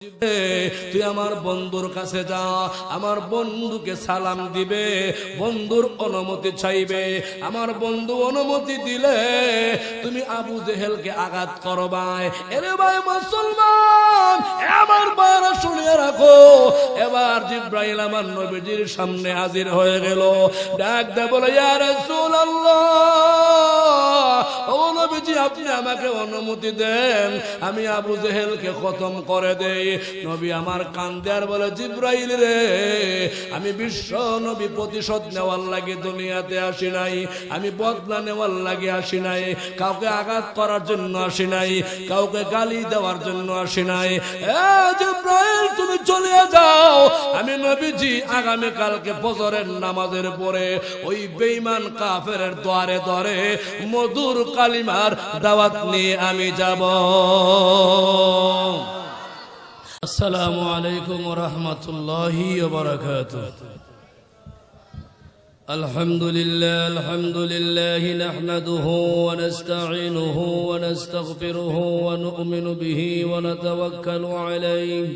তুই আমার বন্ধুর কাছে যা, আমার বন্ধুকে সালাম দিবে, বন্ধুর অনুমতি চাইবে। আমার বন্ধু অনুমতি দিলে তুমি আবু জেহেলকে আঘাত করবাই। এরে ভাই মুসলমান, আমার বাইরে শুনিয়ে রাখো। এবার জিব্রাইল আমার নবীজির সামনে হাজির হয়ে গেল। ডাক দে বলে, ইয়া রাসূলুল্লাহ, ও নবীজি, আপনি আমাকে অনুমতি দেন, আমি আবু জেহেলকে খতম করে দেই। নবী আমার কান্দে আর বলে, জিব্রাইল রে, আমি বিশ্ব নবী প্রতিশোধ নেওয়ার লাগে দুনিয়াতে আসি নাই, আমি বদলা নেওয়ার লাগে আসি নাই, কাউকে আঘাত করার জন্য আসি নাই, কাউকে গালি দেওয়ার জন্য আসি নাই। জিব্রাইল, তুমি চলে যাও, আমি নবীজি আগামী কালকে ফজরের নামাজের পরে ওই বেঈমান কাফেরের দ্বারে দ্বারে মধুর কালিমার দাওয়াত নিয়ে আমি যাব। আসসালামু আলাইকুম ওয়া রাহমাতুল্লাহি ওয়া বারাকাতুহু। আলহামদুলিল্লাহি নাহমাদুহু ওয়া নাস্তাঈনুহু ওয়া নাস্তাগফিরুহু ওয়া নু'মিনু বিহি ওয়া নাতাওয়াক্কালু আলাইহি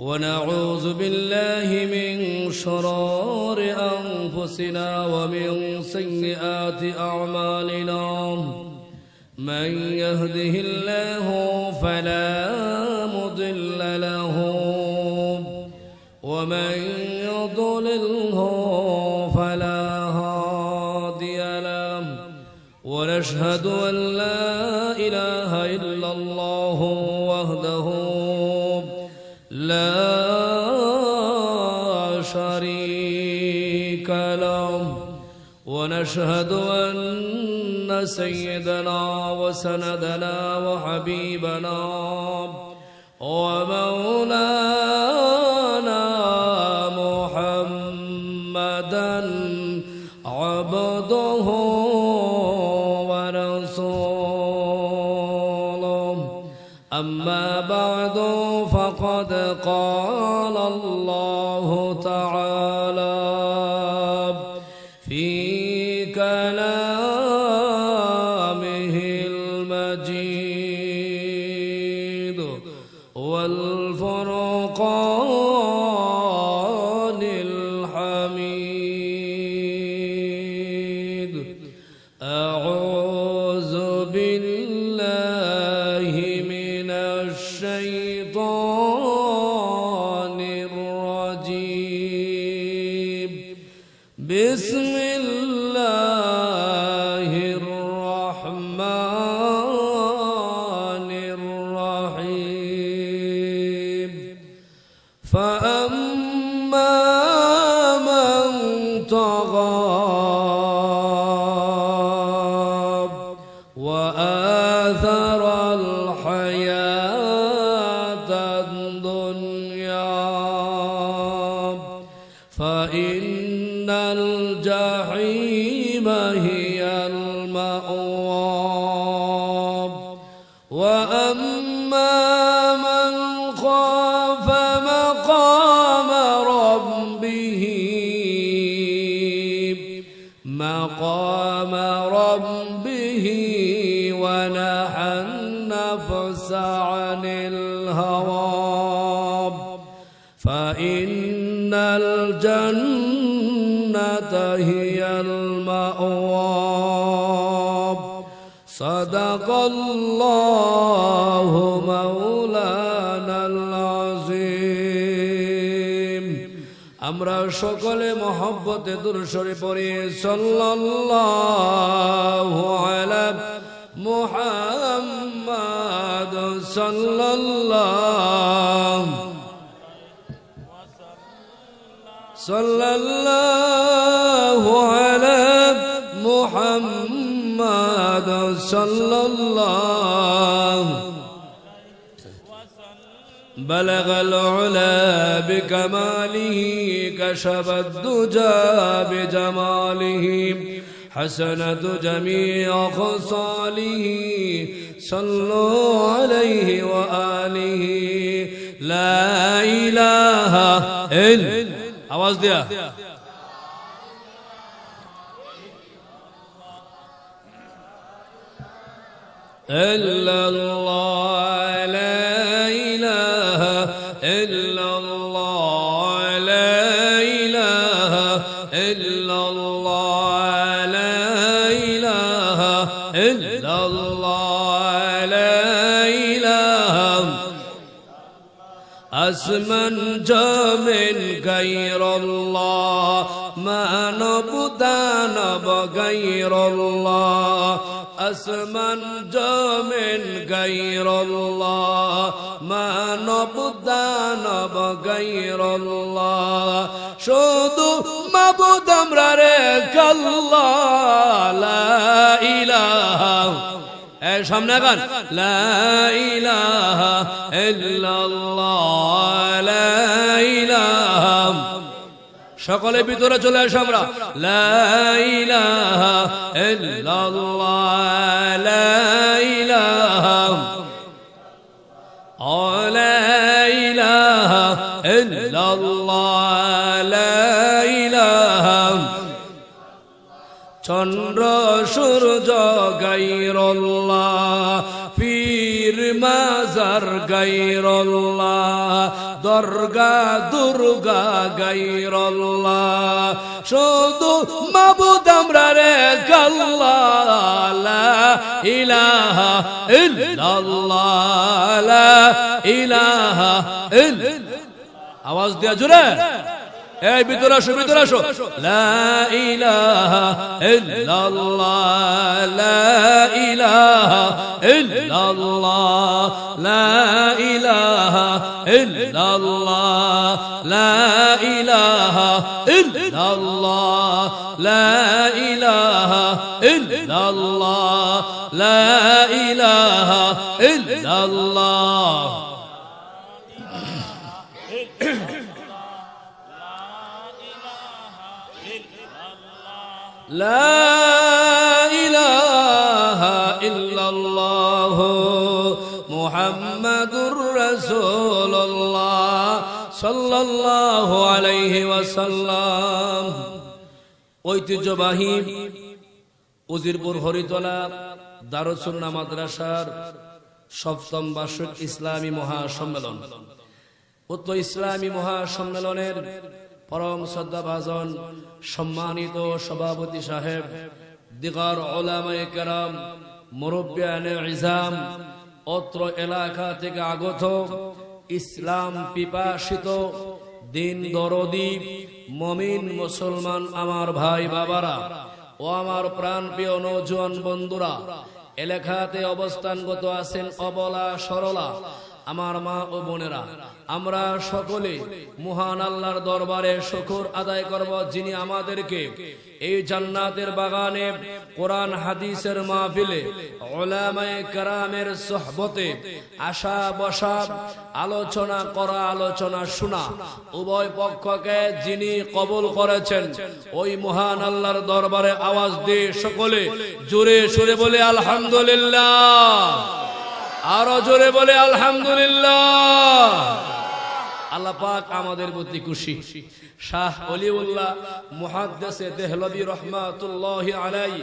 ওয়া নাউযু বিল্লাহি মিন শুরুরি আনফুসিনা ওয়া মিন সাইয়্যাতি আ'মালিনা। من يهده الله فلا مضل له ومن يضلله فلا هادي له ونشهد أن لا إله إلا الله وحده لا شريك له ونشهد أن سيدنا وسندنا وحبيبنا ومولانا محمدا عبده ورسوله. أما بعد فقد قال الله تعالى في كلامه المجيد والفرقان الحميد. أعوذ بالله من الشيطان الرجيم. بسم الله الرحمن الرحيم. فأما من طغى وآثر الحياة الدنيا فإن الجحيم هي المأوى. وأما من خاف مقام ربه ونهى النفس عن الهوى فإن الجنة هي المأوى. صدق الله مولانا العظيم. আমরা সকলে মহব্বতে দুরূদ শরীফ পড়ি। সাল্লাল্লাহু আলা মুহাম্মাদ সাল্লাল্লাহু আলা মুহাম্মাদ সাল্লাল্লাহু بلغ العلا بكماله كشف الدجى بجماله حسنة جميع خصاله صلوا عليه وآله. لا إله إلا آواز دیا إلا الله لا إله ইল্লাল্লাহ লা ইলাহা ইল্লাল্লাহ লা ইলাহা ইল্লাল্লাহ লা ইলাহা আসমান জমিন গায়রুল্লাহ মানব দানব গায়রুল্লাহ আসমান জমিন গায়রুল্লাহ মানব দানব গায়রুল্লাহ শুধু মাবুদ আমরা রে আল্লাহ লা ইলাহা এই সামনে গান লা ইলাহা ইল্লাল্লাহ লা ইলাহা সকলে ভিতরে চলে আসো আমরা লা ইলাহা ইল্লাল্লাহ লা ইলাহা লা ইলাহা ইল্লাল্লাহ লা ইলাহা চন্দ্র সূর্য গায়রুল্লাহ পীর মাজার গায়রুল্লাহ দরগা দুর্গা গায়রুল্লাহ শুধু মাবুদ আমরা রে আল্লাহ লা ইলাহা ইল্লাল্লাহ লা ইলাহা ইল্লাল্লাহ আওয়াজ দিয়া জোরে এই ভিতরে আসো লা ইলাহা ইল্লাল্লাহ লা ইলাহা ইল্লাল্লাহ লা ইলাহা ইল্লাল্লাহ লা ইলাহা ইল্লাল্লাহ লা ইলাহা ইল্লাল্লাহ লা ইলাহা ইল্লাল্লাহ লা ইলাহা ইল্লাল্লাহ মুহাম্মাদুর রাসূলুল্লাহ সাল্লাল্লাহু আলাইহি ওয়াসাল্লাম ঐতিহ্যবাহী উজিরপুর হরিতলা দারুস সুন্নাহ মাদ্রাসার সপ্তম বার্ষিক ইসলামী মহাসম্মেলন উক্ত ইসলামী মহাসম্মেলনের পরম শ্রদ্ধাভাজন সম্মানিত সভাপতি সাহেব দিগার উলামায়ে কেরাম মুরব্বিয়ানে ইজাম অত্র এলাকা থেকে আগত ইসলাম পিপাসিত দিন দরদি মুমিন মুসলমান আমার ভাই বাবারা ও আমার প্রাণপ্রিয় নওজোয়ান বন্ধুরা এলাকাতে অবস্থানগত আছেন অবলা সরলা আমার মা ও বোনেরা আমরা সকলে মহান আল্লাহর দরবারে শুকর আদায় করব যিনি আমাদেরকে এই জান্নাতের বাগানে কোরআন হাদিসের মাহফিলে উলামায়ে কেরামের সোহবতে আসা বসা আলোচনা করা আলোচনা শোনা উভয় পক্ষকে যিনি কবুল করেছেন ওই মহান আল্লাহর দরবারে আওয়াজ দিয়ে সকলে জোরে সুরে বলে আলহামদুলিল্লাহ আরো জোরে বলে আলহামদুলিল্লাহ আল্লাহ পাক আমাদের প্রতি খুশি শাহ ওলিউল্লাহ মুহাদ্দিসে দেহলভী রাহমাতুল্লাহি আলাইহি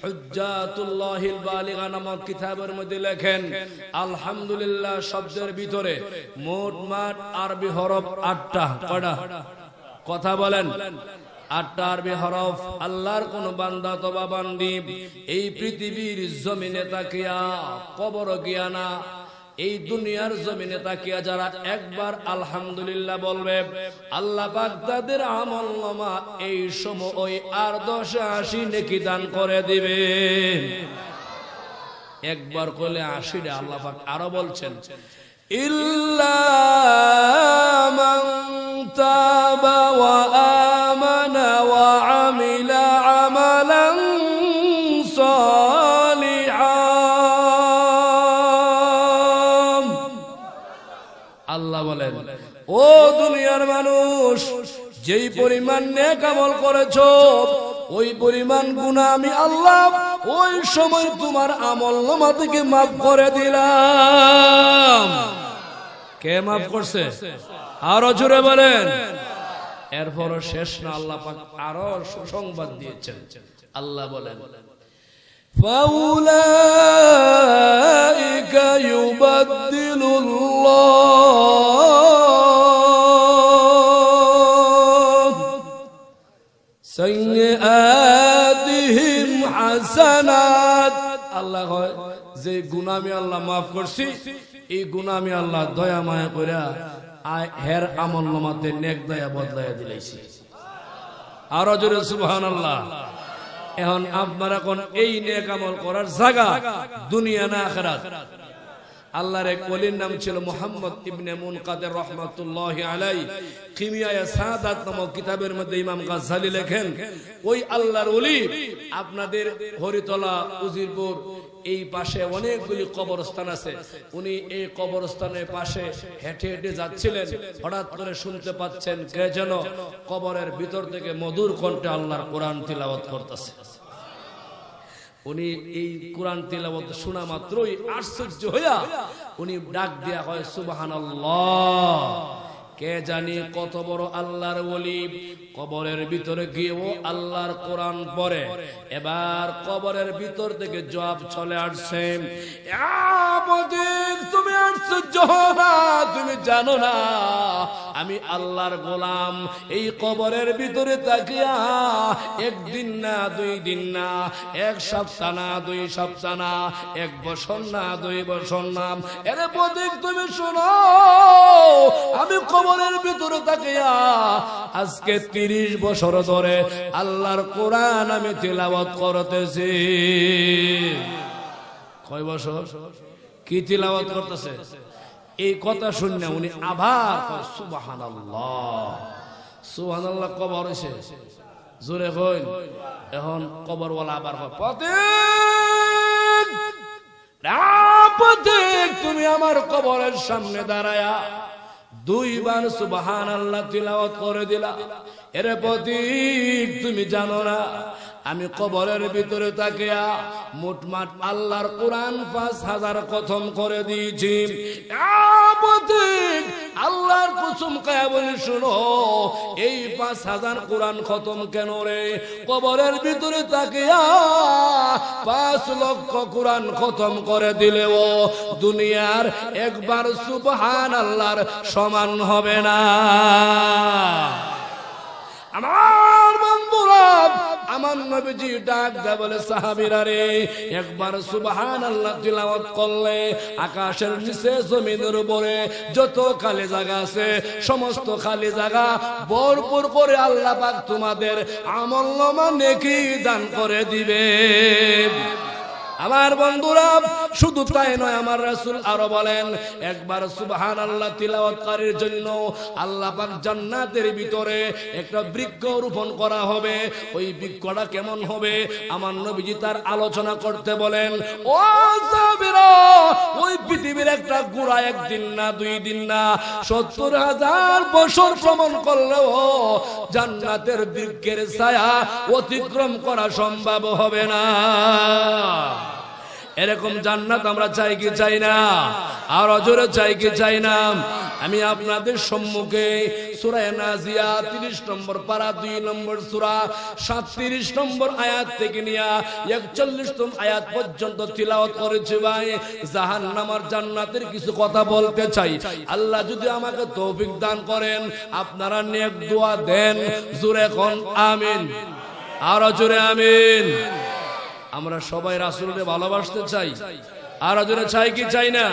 হুজ্জাতুল্লাহিল বালিগা নামক কিতাবের মধ্যে লেখেন আলহামদুলিল্লাহ শব্দের ভিতরে মোট আরবি হরফ 8টা কয়টা কথা বলেন 8টা আরবি হরফ আল্লাহর কোন বান্দা তবা বান্দি এই পৃথিবীর জমিনে তাকিয়া কবর গিয়া না এই দুনিয়ার জমিনে তাকিয়া যারা একবার আলহামদুলিল্লাহ বলবে আল্লাহ পাক তাদের আমলনামা এই সময় আর 10-80 নেকি দান করে দিবে একবার কইলে 80টা আল্লাহ পাক আরো বলছেন ইল্লা মান তাবা ওয়া আমানা ওয়া আমিলা আমালান সালিহান আল্লাহ বলেন ও দুনিয়ার মানুষ যেই পরিমাণ নেক আমল করেছো ওই পরিমাণ গুনাহ আমি আল্লাহ ওই সময় তোমার আমলনামা থেকে মাফ করে দিলাম কে মাফ করছে আরো জোরে বলেন এরপর শেষ না আল্লাহ পাক আরো সুসংবাদ দিয়েছেন আল্লাহ বলেন ফাউলাইকা ইউবাদদিলুল্লাহ হাসানাত। আল্লাহ কয় যে গুনাহ আমি আল্লাহ মাফ করছি, এই গুনাহ আমি আল্লাহ দয়া মায়া কইরা হের আমলনামাতে নেক দয়া বদলাইয়া দিলাইছি। আরো জোরে সুবহানাল্লাহ। এখন আপনারা কোন এই নেক আমল করার জায়গা দুনিয়া না আখিরাত? আল্লাহর এক ওলির নাম ছিল মুহাম্মদ ইবনে মুনকাদির রাহমাতুল্লাহি আলাইহি। কিমিয়ায়ে সাদাত নামক কিতাবের মধ্যে ইমাম গাজ্জালী লেখেন, ওই আল্লাহর ওলি আপনাদের হরিতলা উজিরপুর এই পাশে অনেকগুলি কবরস্থান আছে, উনি এই কবরস্থানের পাশে হেঁটে হেঁটে যাচ্ছিলেন, হঠাৎ করে শুনতে পাচ্ছেন কে যেন কবরের ভিতর থেকে মধুর কণ্ঠে আল্লাহর কোরআন তিলাওয়াত করতেছে। উনি এই কোরআন তিলাওয়াত শোনা মাত্রই আশ্চর্য হইয়া উনি ডাক দিয়া হয় সুবহানাল্লাহ। কে জানি কত বড় আল্লাহর ওলি, কবরের ভিতরে গিয়েও আল্লাহর কোরআন পড়ে। এবার কবরের ভিতর থেকে জবাব চলে আসছে, তুমি আশ্চর্য হও না, তুমি জানো না আমি আল্লাহর গোলাম। এই কবরের ভিতরে তাকিয়া একদিন না, 2 দিন না, 1 সপ্তাহ না, 2 সপ্তাহ না, 1 বছর না, 2 বছর না, এরে বদিক তুমি শোনো, আমি কবরের ভিতরে তাকিয়া আজকে 30 বছর ধরে আল্লাহর কোরআন আমি তিলাওয়াত করতেছি। কয় বছর কি তিলাওয়াত করতেছে? এই কথা শুনে উনি আবার সুবহানাল্লাহ সুবহানাল্লাহ কবর এসে জোরে কইন। এখন কবরওয়ালা আবার পথিক তুমি আমার কবরের সামনে দাঁড়ায়া 2 বার সুবহানাল্লাহ তিলাওয়াত করে দিলা। এরে পথিক তুমি জানো না আমি কবরের ভিতরে তাকিয়া মোটমাট আল্লাহর কোরআন 5000 খতম করে দিয়েছি। আল্লাহর কসম খায়া বলি শুনো, এই 5000 কোরআন খতম কেন রে? কবরের ভিতরে তাকিয়া 5 লক্ষ কোরআন খতম করে দিলেও দুনিয়ার একবার সুবহানাল্লাহর সমান হবে না। আমার বন্ধুরা, আমার নবীজি ডাক দেয়া বলে সাহাবীরা রে, একবার সুবহানাল্লাহ তিলাওয়াত করলে আকাশের নিচে জমিনের উপরে যত খালি জায়গা আছে সমস্ত খালি জায়গা ভরপুর করে আল্লাহ পাক তোমাদের আমলনামা নেকি দান করে দিবে। আমার বন্ধুরা, শুধু তাই নয়, আমার রাসূল আরো বলেন একবার সুবহানাল্লাহ তিলাওয়াতকারীর জন্য আল্লাহ পাক জান্নাতের ভিতরে একটা বৃক্ষ রোপণ করা হবে। ওই বৃক্ষটা কেমন হবে আমার নবীজি তার আলোচনা করতে বলেন, ও সাহাবীরা, ওই পৃথিবীর একটা গোড়া 1 দিন না, 2 দিন না, 70,000 বছর ভ্রমণ করলেও জান্নাতের বৃক্ষের ছায়া অতিক্রম করা সম্ভব হবে না। এরকম জান্নাত আমরা চাই কি চাই না? আর জোরে চাই কি চাই না? আমি আপনাদের সম্মুখে সূরা নাজিয়া 30 নম্বর পারা 2 নম্বর সূরা 37 নম্বর আয়াত থেকে নিয়ে 41 আয়াত পর্যন্ত তিলাওয়াত করেছি। ভাই, জাহান্নামের জান্নাতের কিছু কথা বলতে চাই। আল্লাহ যদি আমাকে তৌফিক দান করেন, আপনারা নেক দোয়া দেন, জোরে কোন আমিন, আর জোরে আমিন। আমরা সবাই রাসূলকে ভালোবাসতে চাই, আর জোরে চাই কি চাই না?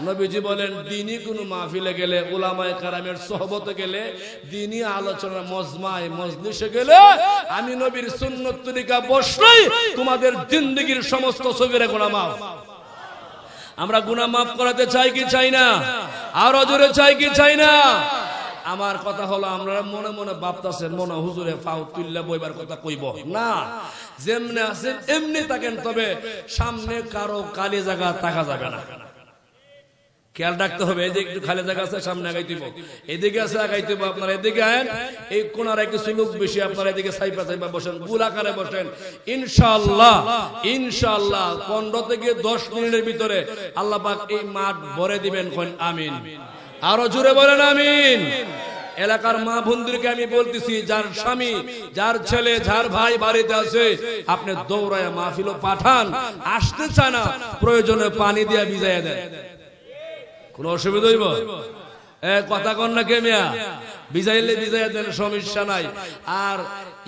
নবীজি বলেন দ্বীনি কোনো মাহফিলে গেলে, উলামায়ে কেরামের সোহবতে গেলে, দ্বীনি আলোচনা মজমায় মজলিসে গেলে আমি নবীর সুন্নত তরিকা বসলেই তোমাদের জিন্দেগীর সমস্ত সগীরা গুনাহ মাফ। আমরা গুনাহ মাফ করাতে চাই কি চাই না? আর জোরে চাই কি চাই না? আমার কথা হলো, আমরা মনে মনে ভাবতাছেন মনে হুজুরে ফাউ তুল্লা বইবার কথা কইব না, যেমনে আছেন এমনি থাকেন, তবে সামনে কারো খালি জায়গা থাকা যাবে না, খেয়াল রাখতে হবে। এই যে একটু খালি জায়গা আছে সামনে আগাইতে হবে, এদিকে আছে আগাইতে হবে। আপনারা এদিকে আয়েন, এই কোনার কিছু লোক বেশি, আপনারা এদিকে সাইপা সাইপা বসেন, গোলাকারে বসেন। ইনশাআল্লাহ ইনশাআল্লাহ 15 থেকে 10 মিনিটের ভিতরে আল্লাহ পাক এই মাঠ ভরে দিবেন। কোন আমিন, আরো জোরে বলেন আমিন। এলাকার মা বোনদেরকে আমি বলতেছি, যার স্বামী, যার ছেলে, যার ভাই বাড়িতে আছে, আপনি দৌড়ায় মাহফিল পাঠান। আসতে চায় না, প্রয়োজনে পানি দিয়ে ভিজাইয়া দেন, কোন অসুবিধা হইব? কথা কন না কে মিয়া? বিজাইলে বিজাইয়া দেন, সমস্যা নাই। আর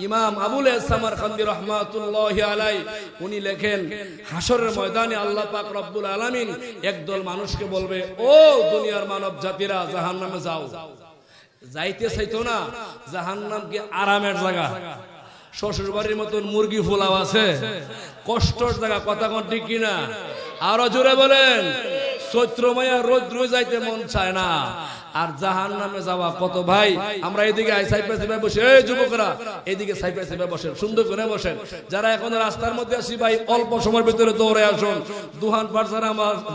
ইমাম আবুল সামারকান্দি রাহমাতুল্লাহি আলাইহি উনি লেখেন, হাসরের ময়দানে আল্লাহ পাক রব্বুল আলামিন একদল মানুষকে বলবে, ও দুনিয়ার মানব জাতিরা, জাহান্নামে যাও। যাইতে চাইতো না, জাহান্নাম কি আরামের জায়গা? শ্বশুর বাড়ির মতন মুরগি ফুলাও আছে, কষ্টের জায়গা। কথা কোন ঠিক কিনা? আরো জোরে বলেন। চৈত্র মায়া রোদ্র যাইতে মন চায় না, আর জাহান্নামে যাওয়া কত ভাই। আমরা এদিকে সাইপা সাইপা বসে, এই যুবকরা এদিকে সাইপা সাইপা বসেন, সুন্দর করে বসেন। যারা এখন রাস্তার মধ্যে আছি ভাই, অল্প সময়ের ভিতরে দৌড়ে আসুন। দুহান পার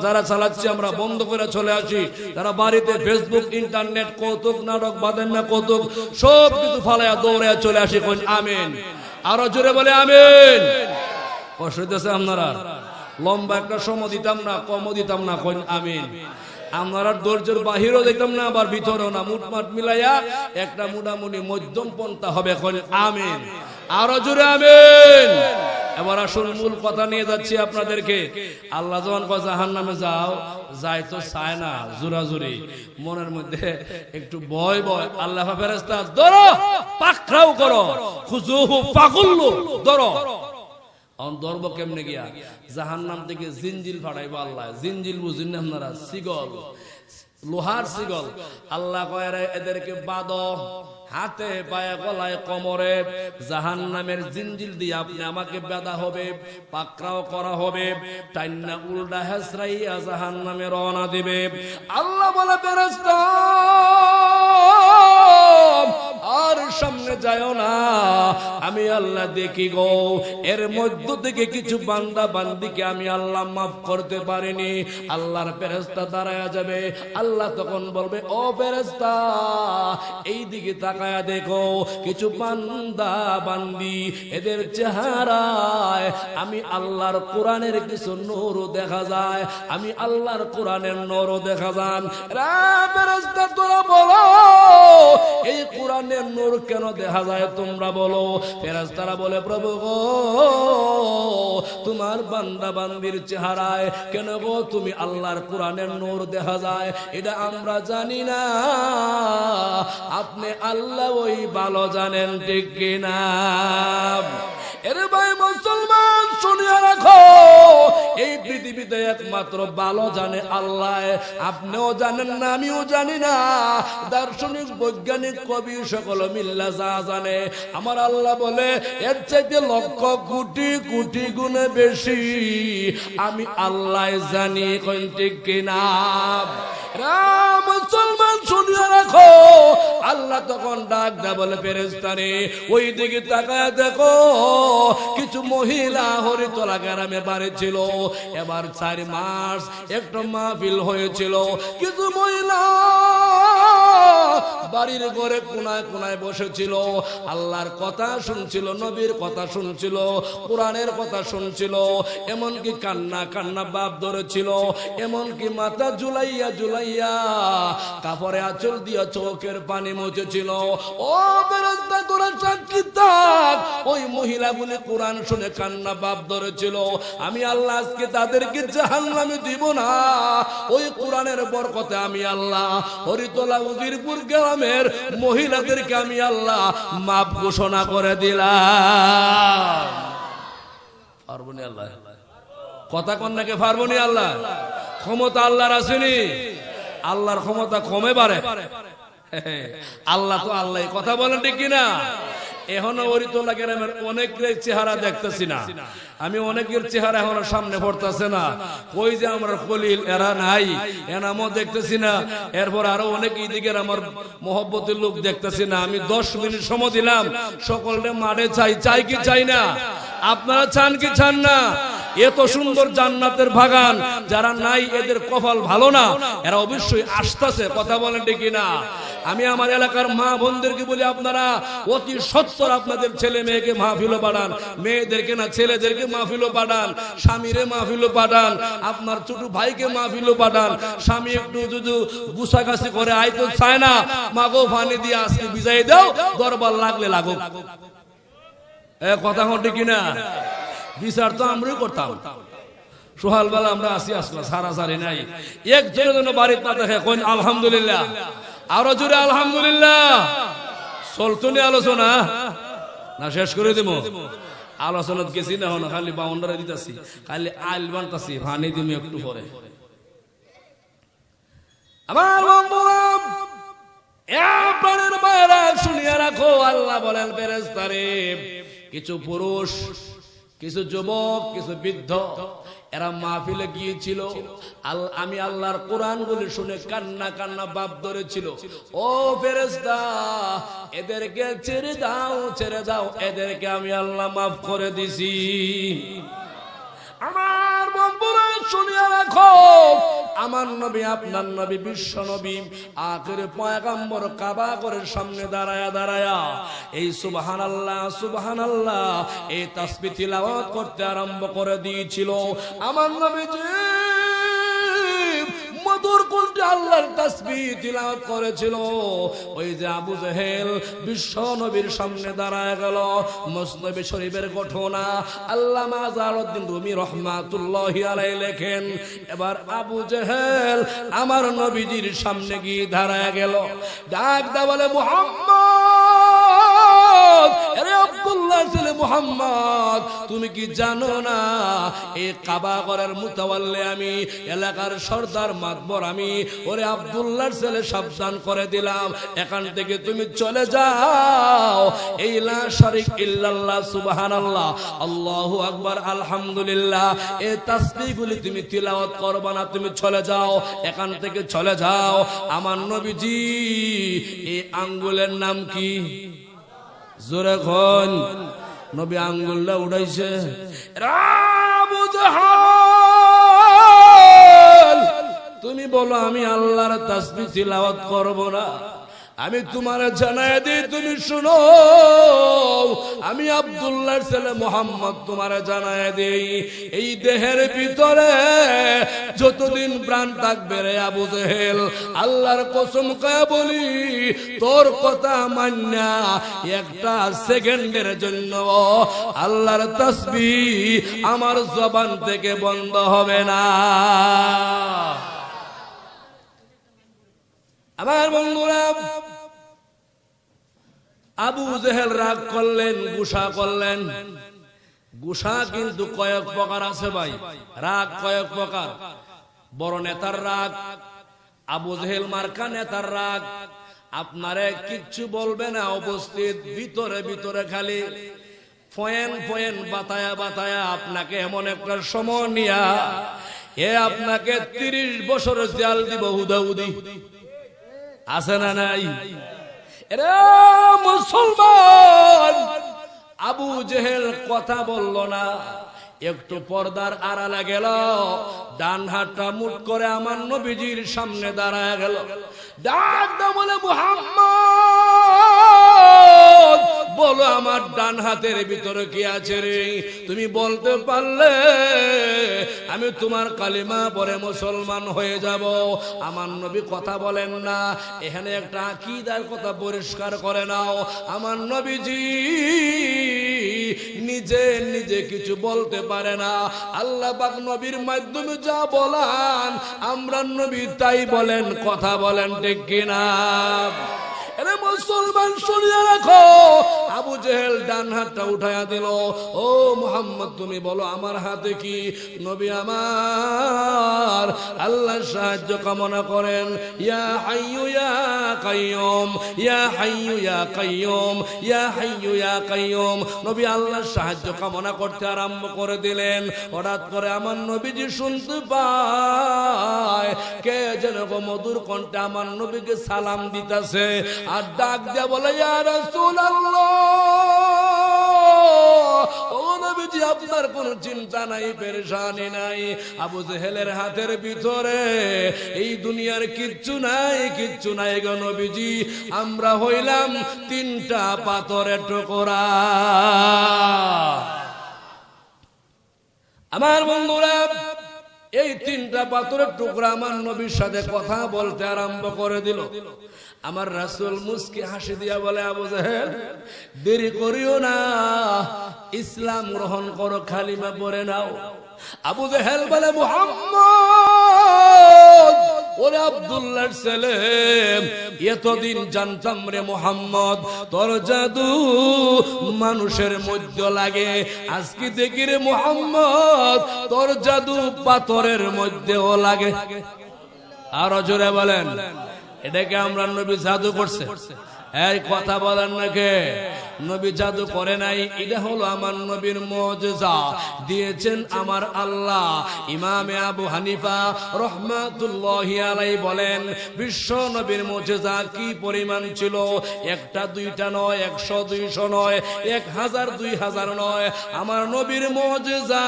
যারা চালাচ্ছি আমরা বন্ধ করে চলে আসি। যারা বাড়িতে ফেসবুক ইন্টারনেট কৌতুক নাটক বাঁধেন না, কৌতুক সব কিছু ফালাইয়া দৌড়ে চলে আসি। কোন আমিন? আরো জোরে বলে আমিন। কষ্ট হইতেছে আপনারা? লম্বা একটা সময় দিতাম না, কম দিতাম না। কোন আমিন? আপনারা ধৈর্যের বাহিরও দেখতাম না, আবার ভিতরেও না। মুটমাট মিলাইয়া একটা মোটামুটি মধ্যম পন্থা হবে। কোন আমিন? আরো জোরে আমিন। এবার আসল মূল কথা নিয়ে যাচ্ছি আপনাদেরকে। আল্লাহ যখন কয় জাহান্নামে যাও, যাই তো চায় না, জোরাজুরি মনের মধ্যে একটু ভয় ভয়। আল্লাহ ফেরেশতা ধরো, পাকড়াও করো, খুজুহু ফাকুল্লু, ধরো। ধরব কেমনে গিয়া? জাহান্নাম থেকে জিনজিল ফাটাইব আল্লাহ। জিনজিল বুঝেন না আপনারা? শিগল, লোহার শিগল। আল্লাহ কয় এদেরকে বাঁধ, হাতে পায়ে গলায় কোমরে। জাহান্নামের জিনজিল দিয়ে আপনি আমাকে বাঁধা হবে, পাকড়াও করা হবে, টাইন্না উল্টা হেসরাইয়া জাহান্নামে রওনা দিবে। আল্লাহ বলে, ফেরেশতা আর সামনে যাও না, আমি আল্লাহ দেখি গো। এর মধ্য থেকে কিছু বান্দা বান্দিকে আমি আল্লাহ মাফ করতে পারিনি। আল্লাহর ফেরেশতা দাঁড়ায়া যাবে। আল্লাহ তখন বলবে, ও ফেরেশতা এই দিকে তাকায়া দেখো, কিছু বান্দা বান্দি, এদের চেহারায় আমি আল্লাহর কোরআনের কিছু নূর দেখা যায়। আমি আল্লাহর কোরআনের নূর দেখা যান। রে ফেরেশতা তোরা বলো, এই কোরআনের নূর কেন দেখা যায় তোমরা বলো। ফেরেশতারা বলে, প্রভু গো, তোমার বান্দা বান্দির চেহারায় কেন গো তুমি আল্লাহর কোরআনের নূর দেখা যায় এটা আমরা জানি না, আপনি আল্লাহ ওই ভালো জানেন, ঠিক কিনা? এর ভাই মুসলমান শুনিয়া রাখো, এই পৃথিবীতে একমাত্র ভালো জানে আল্লাহ। আপনিও জানেন না, আমিও জানি না, দার্শনিক বৈজ্ঞানিক কবি সকল মিল্লা যা জানে, আমার আল্লাহ বলে এর চাইতে লক্ষ কোটি কোটি গুণে বেশি আমি আল্লাহ জানি। কোন ঠিক কিনা? মুসলমান শুনিয়া রাখো, আল্লাহ তখন ডাক দা বলে, ফেরেশতারে ওই দিকে তাকায় দেখো, কিছু মহিলা হরিতলা গ্রামে বাড়ি ছিল। এবার 4 মাস একটা মাহফিল হয়েছিল। কিছু মহিলা বাড়ির ঘরে কোনায় কোনায় বসেছিল, আল্লাহর কথা শুনছিল, নবীর কথা শুনছিল, কোরআনের কথা শুনছিল। এমনকি কান্না কান্না বাপ ধরেছিল, এমনকি মাথা ঝুলাইয়া ঝুলাইয়া কাপড়ে আঁচল দিয়া চোখের পানি মুছেছিল। ও ফেরেশতা তোরা সাক্ষী থাক, ওই মহিলাগুলি কোরআন শুনে কান্না বাপ ধরেছিল। আমি আল্লাহ আজকে তাদেরকে জাহান্নামে দিব না, ওই কোরআনের বরকতে আমি আল্লাহ হরিতলা উজিরপুর গ্রামের মহিলাদেরকে আমি আল্লাহ মাপ ঘোষণা করে দিলাম। পারবনি আল্লাহ? কথা কন্যাকে পারবনি আল্লাহ? ক্ষমতা আল্লাহর আসেনি? আল্লাহর ক্ষমতা কমে বাড়ে? আল্লাহ তো আল্লাহ, কথা বলেন ঠিক কিনা? এখনো হরিতলা গ্রামের অনেকের চেহারা দেখতেছি না আমি, অনেকের চেহারা এখনো সামনে পড়তেছে না। কই যে আমার খলিল এরা নাই, এনামও দেখতেছি না। এরপর আরো অনেক দিকের আমার মহব্বতের লোক দেখতেছি না। আমি 10 মিনিট সময় দিলাম, সকলকে মাঠে চাই, চাই কি চাই না? আপনারা চান কি চান না? এত সুন্দর জান্নাতের বাগান যারা নাই, এদের কপাল ভালো না, এরা অবশ্যই আসতেছে। কথা বলেন ঠিক কিনা? আমি আমার এলাকার মা বোনদেরকে বলি, আপনারা অতি সত্তর আপনাদের ছেলে মেয়েকে মাহফিলে পাঠান, মেয়েদেরকে না ছেলেদেরকে মাহফিলে পাঠান, স্বামীরে মাহফিলে পাঠান, আপনার ছোট ভাইকে মাহফিলে পাঠান। স্বামী একটু যদি গুছাগাছি করে আইতো চায় না, মাগো পানি দিয়ে আজকে বিজাই দাও, দরবার লাগলে লাগো। কথা ঠিক কিনা? বিচার তো আমরাই করতাম। সকালবেলা আমরা আসি আসলাম, সারা সারি নাই, একজনের জন্য বাড়িতে না দেখে কোন আলহামদুলিল্লাহ, আরো জোরে আলহামদুলিল্লাহ। চলতনি আলোচনা না শেষ করে দেব? আলোচনা গেছি না হন, খালি বাউন্ডারে দিতেছি, খালি আইল বানতাছি, ভানি দিমি একটু পরে। আমার বন্ধুরা, প্রাণের মায়েরা শুনিয়া রাখো, আল্লাহ বলেন ফেরেশতারে, কিছু পুরুষ, কিছু যুবক, কিছু বৃদ্ধ, এরা মাহফিলে গিয়েছিল, আমি আল্লাহর কোরআন গুলি শুনে কান্না কান্না বাপ ধরেছিল। ও ফেরেশতা, এদেরকে ছেড়ে দাও, ছেড়ে দাও, এদেরকে আমি আল্লাহ মাফ করে দিছি। আমার বন্ধুরা শুনিয়া রাখো, আমার নবী, আপনার নবী, বিশ্ব নবী, আখির পয়গম্বর কাবা ঘরের সামনে দাঁড়ায়া দাঁড়ায়া এই সুবহানাল্লাহ সুবহানাল্লাহ এই তাসবিহ তিলাওয়াত করতে আরম্ভ করে দিয়েছিল। আমার নবীজি মধুর কণ্ঠে আল্লাহর তাসবিহ তিলাওয়াত করেছিল। ওই যে আবু জেহেল বিশ্ব নবীর সামনে দাঁড়ায় গেল। মুসনদ শরীফের ঘটনা আল্লামা জালালউদ্দিন রুমি রাহমাতুল্লাহি আলাইহি লেখেন, এবার আবু জেহেল আমার নবীজির সামনে গিয়ে দাঁড়ায় গেল, ডাক দা বলে, মুহাম্মদ, আরে আব্দুল্লাহর ছেলে মুহাম্মদ, তুমি কি জানো না এই কাবা ঘরের মুতাওয়াল্লি আমি, এলাকার সর্দার মাতবর আমি, ওরে আব্দুল্লাহর ছেলে সাবধান করে দিলাম, এখান থেকে তুমি চলে যাও, এই লা শারিক ইল্লাল্লাহ সুবহানাল্লাহ আল্লাহু আকবার আলহামদুলিল্লাহ এই তাসবিহগুলি তুমি তিলাওয়াত করবে না, তুমি চলে যাও, এখান থেকে চলে যাও। আমার নবীজি এই আঙ্গুলের নাম কি? জোরে কোন নবী আঙ্গুলটা উঠাইছে। আবু জাহাল, তুমি বলো আমি আল্লাহর তাসবিহ তিলাওয়াত করব না? আমি তোমার জানায় দিই, তুমি শুনো, আমি আব্দুল্লাহর ছেলে মুহাম্মদ তোমার জানায় দেই, এই দেহের ভিতরে যতদিন প্রাণ থাকবে রে আবু জেহেল, আল্লাহর কসম করে বলি, তোর কথা মান্না একটা সেকেন্ডের জন্য আল্লাহর তাসবিহ আমার জবান থেকে বন্ধ হবে না। আমার বন্ধুরা, আবু জেহেল রাগ করলেন, গুসা করলেন। গুসা কিন্তু কয়েক প্রকার আছে ভাই, রাগ কয়েক প্রকার। বড় নেতার রাগ, আবু জেহেল মার্কা নেতার রাগ, আপনারে কিচ্ছু বলবে না, উপস্থিত ভিতরে ভিতরে খালি ফয়েন ফয়েন বাতায়া বাতায়া আপনাকে এমন একটা সময় নিয়া এ আপনাকে 30 বছর জেল দিব হুদাহুদি। আছে না নাই? এরা মুসলমান, আবু জেহেল কথা বলল না, একটু পর্দার আড়ালে গেল, ডান হাতটা মুঠ করে আমার নবীজির সামনে দাঁড়ায় গেল, ডাক দা বলে, মুহাম্মদ বলো আমার ডান হাতের ভিতরে কি আছে রে? তুমি বলতে পারলে আমি তোমার কালিমা পরে মুসলমান হয়ে যাব। আমার নবী কথা বলেন না, এখানে একটা আকীদার কথা পরিষ্কার করে নাও। আমার নবীজি নিজে নিজে কিছু বলতে পারে না, আল্লাহ পাক নবীর মাধ্যমে যা বলান আমরা নবী তাই বলেন, কথা বলেন ঠিক কিনা? এরে মুসলমান শুনিয়া রাখো, আবু জেহেল ডান হাতটা উঠায়া দিল, ও মুহাম্মদ তুমি বলো আমার হাতে কি? নবী আমার আল্লাহর সাহায্য কামনা করেন, ইয়া হাইয়ু ইয়া কাইয়ুম, ইয়া হাইয়ু ইয়া কাইয়ুম, ইয়া হাইয়ু ইয়া কাইয়ুম। নবী আল্লাহর সাহায্য কামনা করতে আরম্ভ করে দিলেন। হঠাৎ করে আমার নবীজি শুনতে পায় কে যেন মধুর কণ্ঠে আমার নবীকে সালাম দিতেছে, আর ডাক দিয়া বলে, ইয়া রাসূলুল্লাহ, ও নবীজি আপনার কোনো চিন্তা নাই, পেরেশানি নাই। আবু জেহেলের হাতের ভিতরে এই দুনিয়ার কিচ্ছু নাই, কিচ্ছু নাই গো নবীজি, আমরা হইলাম 3টা পাথরের টুকরা। আমার বন্ধুরা, এই 3টা পাথরের টুকরা আমার নবীর সাথে কথা বলতে আরম্ভ করে দিল। আমার রাসূল মুস্কি হাসি দিয়া বলে, আবু জেহেল দেরি করিও না, ইসলাম গ্রহণ করো, কালিমা পড়ে নাও। আবু জেহেল বলে, মুহাম্মদ ওরে আব্দুল্লাহর ছেলে, এতদিন জানতাম রে মুহাম্মদ তোর জাদু মানুষের মধ্যে লাগে, আজকে দেখি রে মুহাম্মদ তোর জাদু পাথরের মধ্যেও লাগে। আরো জোরে বলেন, এটাকে আমরা নবী জাদু করছে? এই কথা বলেন নাকি? নবী জাদু করে নাই, এটা হলো আমার নবীর মুজিজা দিয়েছেন আমার আল্লাহ। ইমামে আবু হানিফা রাহমাতুল্লাহি আলাইহি বলেন, বিশ্ব নবীর মুজিজা কি পরিমাণ ছিল? একটা দুইটা নয়, 100 200 নয়, 1000 2000 নয়। আমার নবীর মুজিজা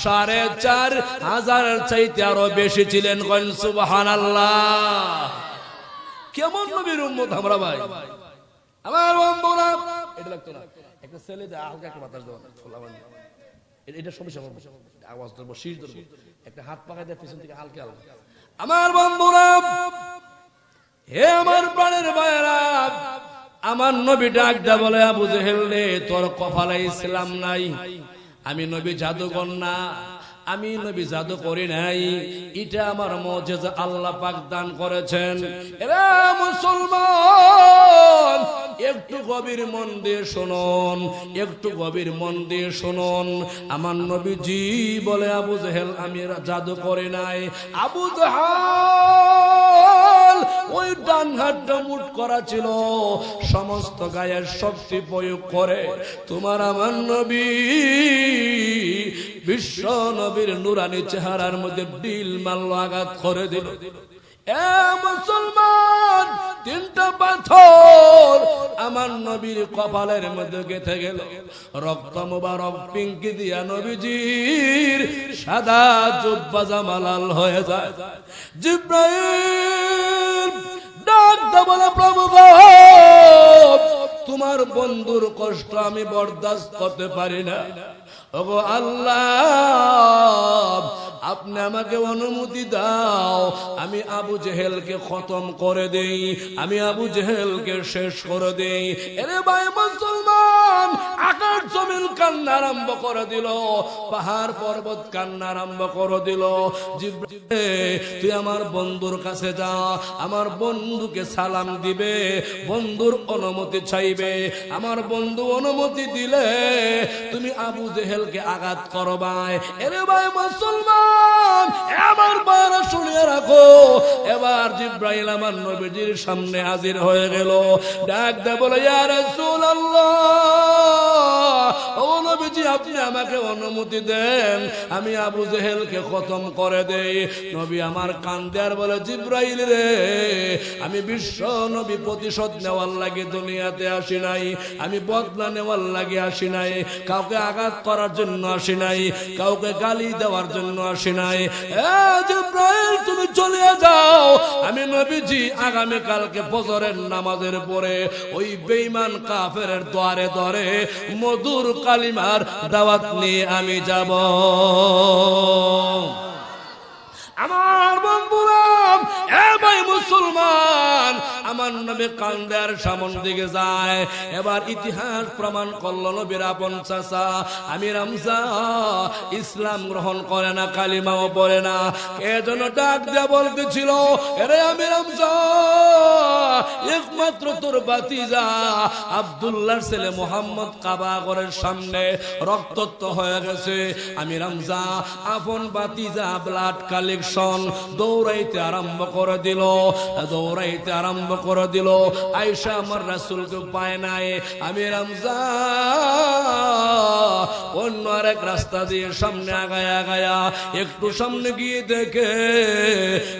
4500 চাইতে আরো বেশি ছিলেন। কোন সুবহানাল্লাহ। কেমন নবীর উম্মত আমরা ভাই, আমার বন্ধুরা। এটা লাগতো না, একটা ছেলে দে হালকা একটা বাতাস দাও, এটা সমস্যা হবে, আওয়াজ ধরবো, শীষ ধরবো, একটা হাত পাকায় দেয় পিছন থেকে হালকা হালকা। আমার বন্ধুরা, হে আমার প্রাণের ভাইয়েরা, আমার নবী ডাক দা বলে, আবু জেহেল রে, তোর কপালে ইসলাম নাই। আমি নবী জাদুকর না, আমি নবী জাদু করি নাই, এটা আমার মুজিজা আল্লাহ পাক দান করেছেন। এরা মুসলমান, একটু গভীর মন দিয়ে শুনুন, একটু গভীর মন দিয়ে শুনুন। আমার নবীজি বলে, আবু জেহেল আমি জাদু করি নাই। আবু জেহেল ওই ডান হাতটা মুঠ করা ছিল, সমস্ত গায়ের শক্তি প্রয়োগ করে তোমার আমার নবী বিশ্ব নবীর নুরানি চেহারার মধ্যে ডিল মারল, আঘাত করে দিল। এ মুসলমান, 3টা পাথর আমার নবীর কপালের মধ্যে গেঁথে গেল। রক্ত মুবারক পিঙ্কি দিয়া নবীজির সাদা জুব্বা জামা লাল হয়ে যায়। জিব্রাইল ডাক দা বলে, প্রভু গো, তোমার বন্ধুর কষ্ট আমি বরদাস্ত করতে পারি না। ওগো আল্লাহ, আপনি আমাকে অনুমতি দাও, আমি আবু জেহেলকে খতম করে দেই, আমি আবু জেহেলকে শেষ করে দেই। এরে ভাই মুসলমান, আকাশ জমিন কান্না আরম্ভ করে দিল, পাহাড় পর্বত কান্না আরম্ভ করে দিল। জিব্রাইল, তুই আমার বন্ধুর কাছে যা, আমার বন্ধুকে সালাম দিবে, বন্ধুর অনুমতি চাইবে। আমার বন্ধু অনুমতি দিলে তুমি আবু জেহেলকে আঘাত করবাই। এরে ভাই মুসলমান, আমার বারা শুনিয়ে রাখো। এবার জিব্রাইল আমার নবীজির সামনে হাজির হয়ে গেল, ডাক দে বলে, ইয়া রাসূলুল্লাহ, ও নবীজি, আপনি আমাকে অনুমতি দেন, আমি আবু জেহেলকে খতম করে দেই। নবী আমার কান্দে আর বলে, জিব্রাইল রে, আমি বিশ্ব নবী প্রতিশোধ নেওয়ার লাগে দুনিয়াতে আসি নাই, আমি বদলা নেওয়ার লাগে আসি নাই, কাউকে আঘাত করার জন্য আসি নাই, কাউকে গালি দেওয়ার জন্য আসি নাই। জিব্রাইল, তুমি চলে যাও, আমি নবীজি আগামী কালকে ফজরের নামাজের পরে ওই বেঈমান কাফেরের দ্বারে দ্বারে মধুর কালিমার দাওয়াত নিয়ে আমি যাব। আমার বন্ধুরা, এ ভাই মুসলমান, আমার নবী কান্দার সামন দিকে যায়। এবার ইতিহাস প্রমাণ করলো নবীর আপন চাচা আমির হামজা ইসলাম গ্রহণ করে না, কালিমাও পড়ে না। কে যেন ডাক দিয়ে বলতেছিল, এরে আমির হামজা, একমাত্র তোর ভাতিজা আব্দুল্লাহর ছেলে মুহাম্মদ কাবা ঘরের সামনে রক্তাক্ত হয়ে গেছে। আমির হামজা আপন ভাতিজা ব্লাড কালেকশন দৌড়াইতে আরম্ভ করে দিল, দৌড়াইতে আরম্ভ করে দিল। আয়েশা আমার রাসূলকে পায় নাই। আমির হামজা অন্য আরেক রাস্তা দিয়ে সামনে আগায়া আগায়া একটু সামনে গিয়ে দেখে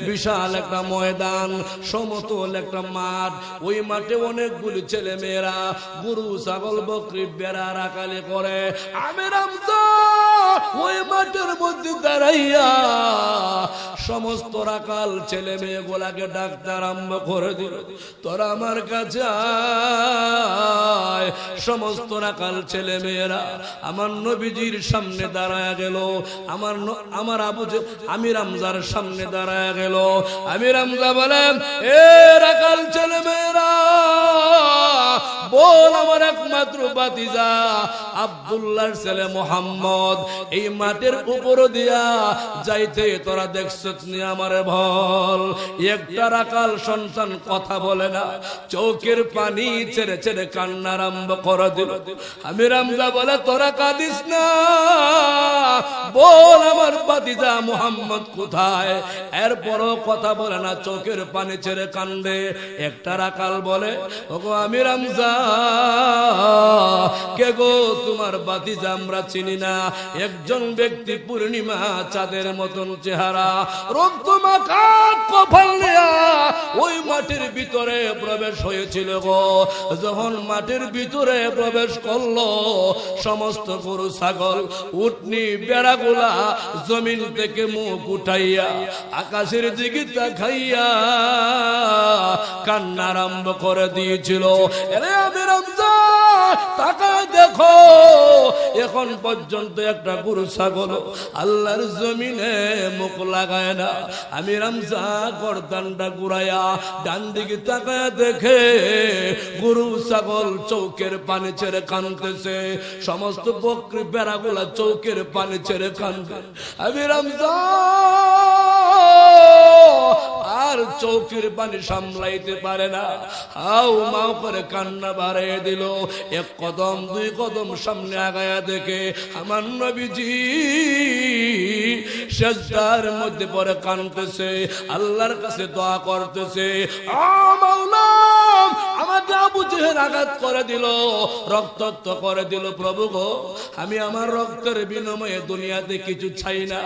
বিশাল একটা ময়দান, সমতল একটা মাঠ। ওই মাঠে অনেকগুলি ছেলে মেয়েরা গরু ছাগল বকরি বেড়া রাখালি করে। আমির হামজা ওই মাঠের মধ্যে দাঁড়াইয়া সমস্ত রাখাল ছেলে মেয়ে গোলাকে ডাকতে আরম্ভ করে দিল, তোরা আমার কাছে আয়। সমস্ত রাখাল ছেলে মেয়েরা আমার নবীজির সামনে দাঁড়ায় গেল, আমার আমির হামজার সামনে দাঁড়ায় গেল। আমির হামজা বলেন, এ রাখাল ছেলে মেয়েরা, বল আমার একমাত্র মাত্র ভাতিজা আব্দুল্লাহর ছেলে মুহাম্মদ এই মাটির উপর দিয়া যাইতে তোরা দেখছস নি আমারে বল। একটা রাকাল সন্তান কথা বলে না, চোখের পানি ছেড়ে ছেড়ে কান্না আরম্ভ করে দিল। আমি রামজা বলে তোরা কাঁদিস না, বল আমার ভাতিজা মুহাম্মদ কোথায়? এরপরও কথা বলে না, চোখের পানি ছেড়ে কান্দে। একটা রাকাল বলে ওগো আমি রামজা, কে গো তোমার ভাতিজা আমরা চিনি না। একজন ব্যক্তি পূর্ণিমা চাঁদের মতন চেহারা, রক্ত মাখা কপাল নিয়া ওই মাটির ভিতরে প্রবেশ হয়েছিল গো। যখন মাটির ভিতরে প্রবেশ করলো, সমস্ত গরু ছাগল উটনি বেড়াগুলা জমিন থেকে মুখ উঠাইয়া আকাশের দিকে তাকাইয়া কান্না আরম্ভ করে দিয়েছিল। এরে আমি রামজা তাকায় দেখো, এখন পর্যন্ত একটা গরু ছাগল আল্লাহর জমিনে মুখ লাগায় না। আমি রামজা গর্দানটা ঘুরাইয়া ডান দিকে তাকায় দেখে গরু ছাগল চৌকের পানি ছেড়ে কাঁদতেছে, সমস্ত বকরি বেড়াগুলা চৌকের পানি ছেড়ে কাঁদে। আমি রামজা আর চৌকির পানি সামলাইতে পারে না, হাউ মাও করে কান্না বাড়িয়ে দিল। এক কদম দুই কদম সামনে আগায়া দেখে আমার নবীজি সিজদার মধ্যে পড়ে কাঁদতেছে, আল্লাহর কাছে দোয়া করতেছে। মাওলা আমাকে আবু জেহেল আঘাত করে দিল, রক্তাক্ত করে দিল। প্রভু গো, আমি আমার রক্তের বিনিময়ে দুনিয়াতে কিছু চাই না।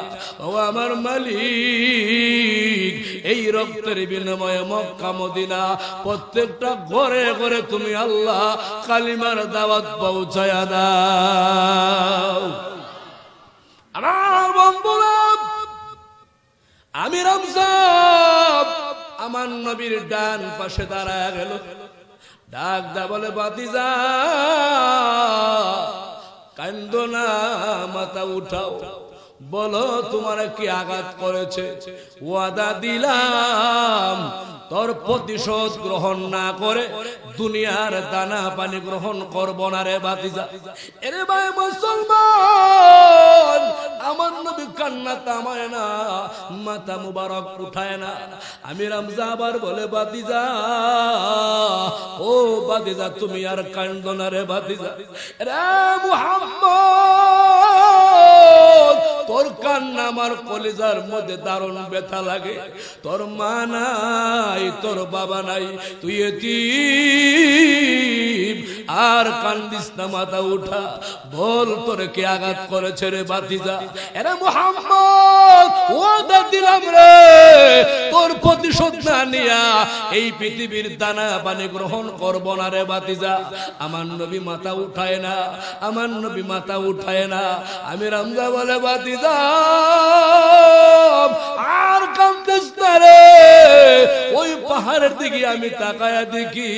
ও আমার মালিক, এই রক্তের বিনিময়ে মক্কা মদিনা প্রত্যেকটা ঘরে ঘরে তুমি আল্লাহ কালিমার দাওয়াত পৌঁছায়া দাও। আমার বন্ধুরা, আমি রামজা আমার নবীর ডান পাশে দাঁড়ায় গেল, ডাক দা বলে ভাতিজা কান্দো না, মাথা উঠাও, বলো তোমার কি আঘাত করেছে? ওয়াদা দিলাম তোর প্রতিশোধ গ্রহণ না করে দুনিয়ার দানা পানি গ্রহণ করব না রে ভাতিজা। এরে ভাই মুসলমান, আমার নবী কান্না থামায় না, মাথা মুবারক উঠায় না। আমি রামজা আবার বলে ভাতিজা, ও ভাতিজা তুমি আর কান্দো না রে ভাতিজা। রে মুহাম্মদ, তোর কান্না আমার কলিজার মধ্যে দারুণ ব্যথা লাগে। তোর মা নাই, তোর বাবা নাই, তুই এতিম, আর কান্দিস না, মাথা উঠা, বল তোর কে আঘাত করেছে রে ভাতিজা? এরে মুহাম্মদ ওয়াদা দিলাম রে, তোর প্রতিশোধ না নিয়া এই পৃথিবীর দানা পানি গ্রহণ করব না রে ভাতিজা। আমার নবী মাথা উঠায় না, আমার নবী মাথা উঠায় না। আমি রামজা বলে ভাতিজা আর কান্দিস না রে। ওই পাহাড়ের দিকে আমি তাকায়া দেখি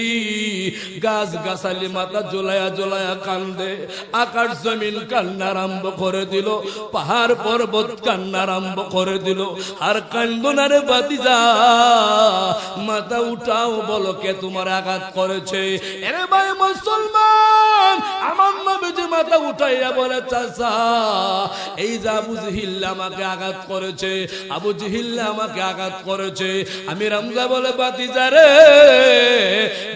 গাছ গাছালি মাথা ঝোলায়া ঝোলায়া কান্দে, আকাশ জমিন কান্না আরম্ভ করে দিল, পাহাড় পর্বত কান্না আরম্ভ করে দিল। আর কান্দো না রে ভাতিজা, মাথা উঠাও, বলো কে তোমার আঘাত করেছে? এরে ভাই মুসলমান, আমার নবীজি মাথা উঠাইয়া বলে চাচা, এই যে আবু জেহেল আমাকে আঘাত করেছে, আবু জেহেল আমাকে আঘাত করেছে। আমি রামজা বলে ভাতিজা রে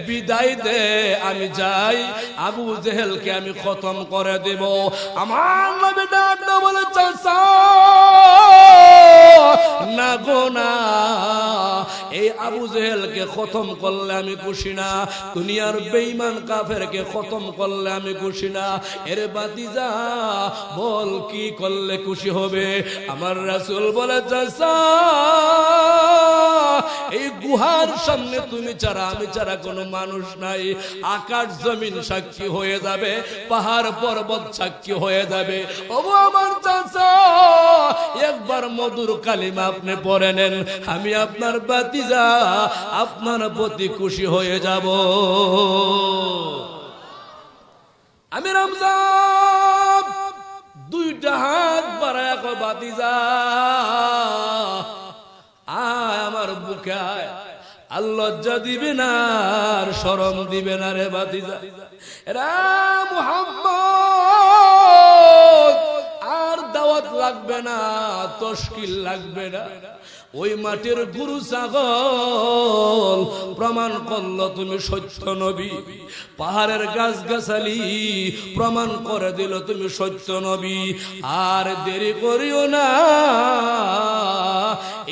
বিদায় দে, আমি যাই, আবু জেহেলকে আমি খতম করে দেব। আমার নবী ডাক বলে চাচা না গো না, এই আবু জেহেলকে খতম করলে আমি খুশি না, দুনিয়ার বেঈমান কাফেরকে খতম করলে আমি খুশি না। এর ভাতিজা বল কি করলে খুশি হবে? আমার রাসূল বলে চাচা এই গুহার সামনে তুমি ছাড়া আমি ছাড়া কোনো মানুষ নাই, আকাশ জমিন সাক্ষী হয়ে যাবে, পাহাড় পর্বত সাক্ষী হয়ে যাবে। ওগো আমার চাচা একবার মধুর কালিমা আপনি পড়ে নেন, আমি আপনার ভাতিজা আপনার প্রতি খুশি হয়ে যাব। আমি রামজা দুইটা হাত বাড়ায় কই ভাতিজা আয় আমার বুকে আয়, আর লজ্জা দিবে না, আর শরম দিবে না রে ভাতিজা। এরা মুহাম্মদ আর দাওয়াত লাগবে না, তশকিল লাগবে না। ওই মাটির গরু ছাগল প্রমাণ করলো তুমি সত্য নবী, পাহাড়ের গাছ গাছালি প্রমাণ করে দিল তুমি সত্য নবী। আর দেরি করিও না,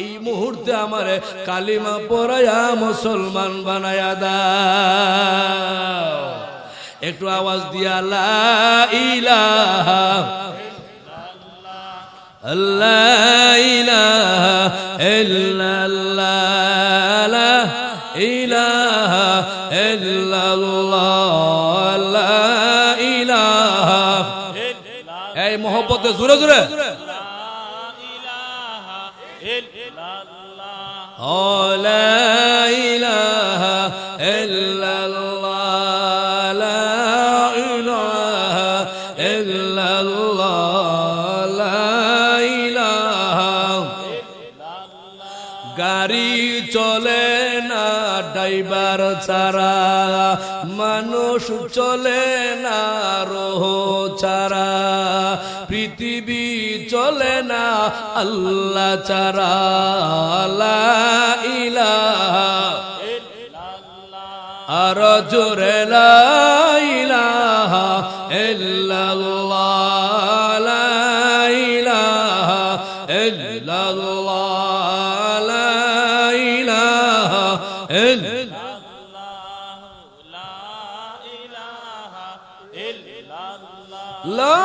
এই মুহূর্তে আমারে কালিমা পড়ায়া মুসলমান বানায়া দাও। একটু আওয়াজ দিয়া লা ইলাহা لا إله إلا الله لا إله إلا الله لا إله এই মোহব্বতে জোরে জোরে لا إله إلا الله لا إله إلا الله গাড়ি চলে না ড্রাইভার ছাড়া, মানুষ চলে না রোহ ছাড়া, পৃথিবী চলে না আল্লাহ ছাড়া। লা ইলাহা আর জোরে লা ইলাহা ইল্লাল্লাহ লা ইলাহা ইল্লাল্লাহ لا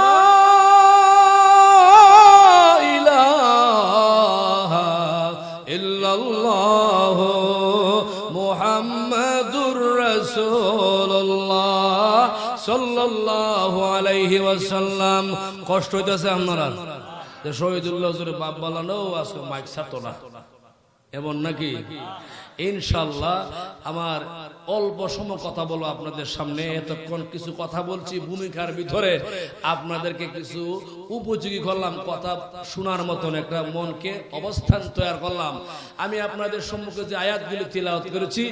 إله إلا الله محمد رسول الله صلى الله عليه وسلم। কষ্ট হইতেছে আপনারা যে শহীদুল্লাহ হুজুরের বাপ বানানো আজকে মাইক ছাড়তো না এমন নাকি? ইনশাআল্লাহ আমার অল্প সময় কথা বলবো আপনাদের সামনে। এতক্ষণ কিছু কথা বলছি ভূমিকার ভিতরে, আপনাদেরকে কিছু উপযোগী করলাম, কথা শোনার মতন একটা মনকে অবস্থান তৈরি করলাম। আমি আপনাদের সম্মুখে যে আয়াতগুলি তিলাওয়াত করেছি,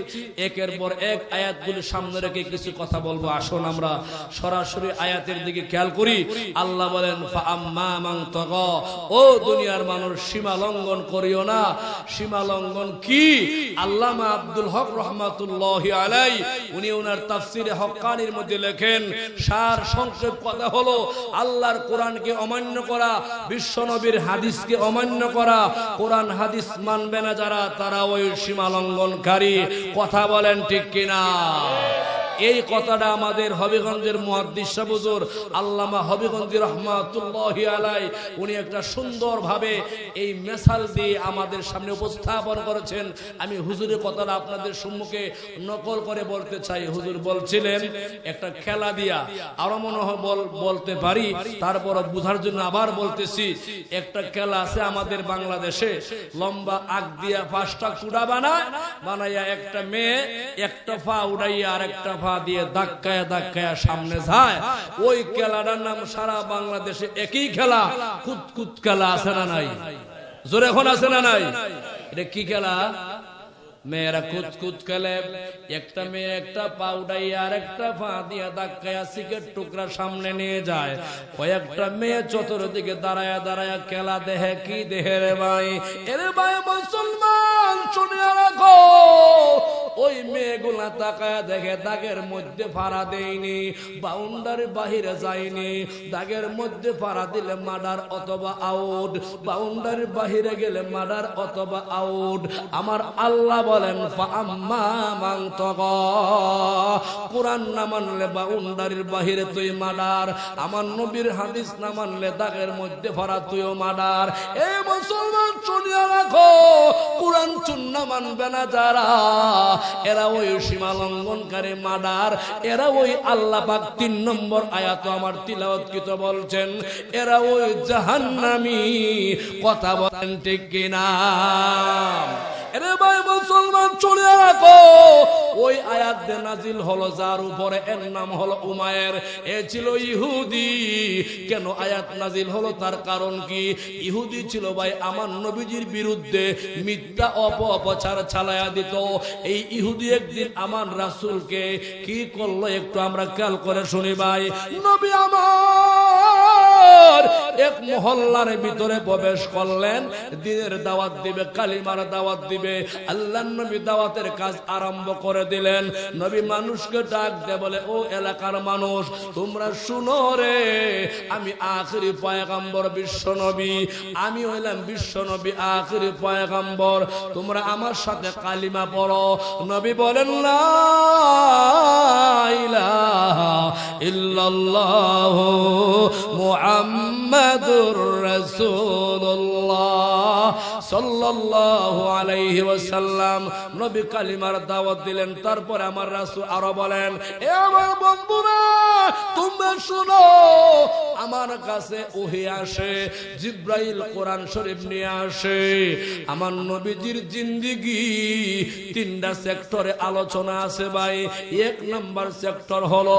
একের পর এক আয়াতগুলি সামনে রেখে কিছু কথা বলবো। আসুন আমরা সরাসরি আয়াতের দিকে খেয়াল করি। আল্লাহ বলেন ফাআম্মা মান তাগা, ও দুনিয়ার মানুষ সীমা লঙ্ঘন করিও না। সীমা লঙ্ঘন কি? আল্লামা আব্দুল হক রহমাতুল্লাহি আলাইহি উনি ওনার তাফসীরে হক্কানির মধ্যে লেখেন, সার সংক্ষেপ কথা হলো আল্লাহর কোরআনকে অমান্য করা, বিশ্ব নবীর হাদিসকে অমান্য করা। কোরআন হাদিস মানবে না যারা, তারা ওই সীমা লঙ্ঘনকারী। কথা বলেন ঠিক কিনা? এই কথাটা আমাদের হবিগঞ্জের মুহাদ্দিস সাহেব হুজুর আল্লামা হবিগঞ্জি রহমাতুল্লাহি আলাইহি উনি একটা সুন্দরভাবে এই মেসাল দিয়ে আমাদের সামনে উপস্থাপন করেছেন। আমি হুজুরের কথাটা আপনাদের সম্মুখে নকল করে বলতে চাই। হুজুর বলছিলেন একটা খেলা দিয়া, আরো মনে হয় বলতে পারি, তারপর বুঝার জন্য আবার বলতেছি। একটা খেলা আছে আমাদের বাংলাদেশে, লম্বা আগ দিয়া 5টা কুড়া বানাইয়া একটা মেয়ে একটা পা উড়াইয়া আর একটা পা দিয়ে ধাক্কায়া ধাক্কায়া সামনে যায়। ওই খেলাটার নাম সারা বাংলাদেশে একই খেলা, কুতকুত খেলা। আছে না নাই? জোরে এখন আছে না নাই? এটা কি খেলা? মেয়েরা কুতকুত খেলে। একটা মেয়ে একটা পা উঠাইয়া আর একটা পা দিয়া ধাক্কায়া সিগারেট টুকরা সামনে নিয়ে যায়। কয়েকটা মেয়ে চতুর্দিকে দাঁড়ায়া দাঁড়ায়া খেলা দেহে। কি দেহে রে ভাই? এরে ভাই মুসলমান শুনে রাখো, ওই মেয়েগুলা তাকায়া দেখে দাগের মধ্যে ফাড়া দেয়নি, বাউন্ডারি বাহিরে যায়নি। দাগের মধ্যে ফাড়া দিলে মার্ডার অথবা আউট, বাউন্ডারি বাহিরে গেলে মার্ডার অথবা আউট। আমার আল্লাহ বলেন ফাআম্মা মান তাগা, কোরআন না মানলে বাউন্ডারির বাহিরে তুই মার্ডার, আমার নবীর হাদিস না মানলে দাগের মধ্যে ফাড়া তুইও মার্ডার। এই মুসলমান শুনিয়া রাখো, কোরআন সুন্নাহ মানবে না যারা, এরা ওই সীমা লঙ্ঘনকারী মার্ডার। এরা ওই আল্লাহ পাক 3 নম্বর আয়াত আমার তিলাওয়াতকৃত বলছেন, এরা ওই জাহান্নামী। কথা বলেন ঠিক কিনা? এরে ভাই মুসলমান চলে রাখো, ওই আয়াত নাজিল হলো যার উপরে, এর নাম হলো উমায়ের, এ ছিল ইহুদি। কেন আয়াত নাজিল হলো তার কারণ কি? ইহুদি ছিল ভাই আমার নবীজির বিরুদ্ধে মিথ্যা অপপ্রচার চালায়া দিত। এই ইহুদি একদিন আমার রাসূলকে কি করলো একটু আমরা খেয়াল করে শুনি ভাই। নবী আমার এক মহল্লার ভিতরে প্রবেশ করলেন, দ্বীনের দাওয়াত দিবে, কালিমার দাওয়াত দিবে। আল্লাহর নবী দাওয়াতের কাজ আরম্ভ করে দিলেন। নবী মানুষকে ডাক দে বলে, ও এলাকার মানুষ তোমরা শুনো রে, আমি আখিরি পয়গম্বর বিশ্ব নবী, আমি হইলাম বিশ্ব নবী আখিরি পয়গম্বর, তোমরা আমার সাথে কালিমা পড়ো। নবী বলেন লা ইলাহা ইল্লাল্লাহু মুহাম্মাদুর রাসূলুল্লাহ সাল্লাল্লাহু আলাইহি ওয়াসাল্লাম। নবী কালিমার দাওয়াত দিলেন। তারপরে আমার রাসূল আরো বলেন, এ আমার বন্ধুরা তোমরা শুনো, আমার কাছে ওহী আসে, জিবরাইল কোরআন শরীফ নিয়ে আসে। আমার নবীজির জিন্দেগি তিনটা সেক্টরে আলোচনা আছে ভাই। এক নাম্বার সেক্টর হলো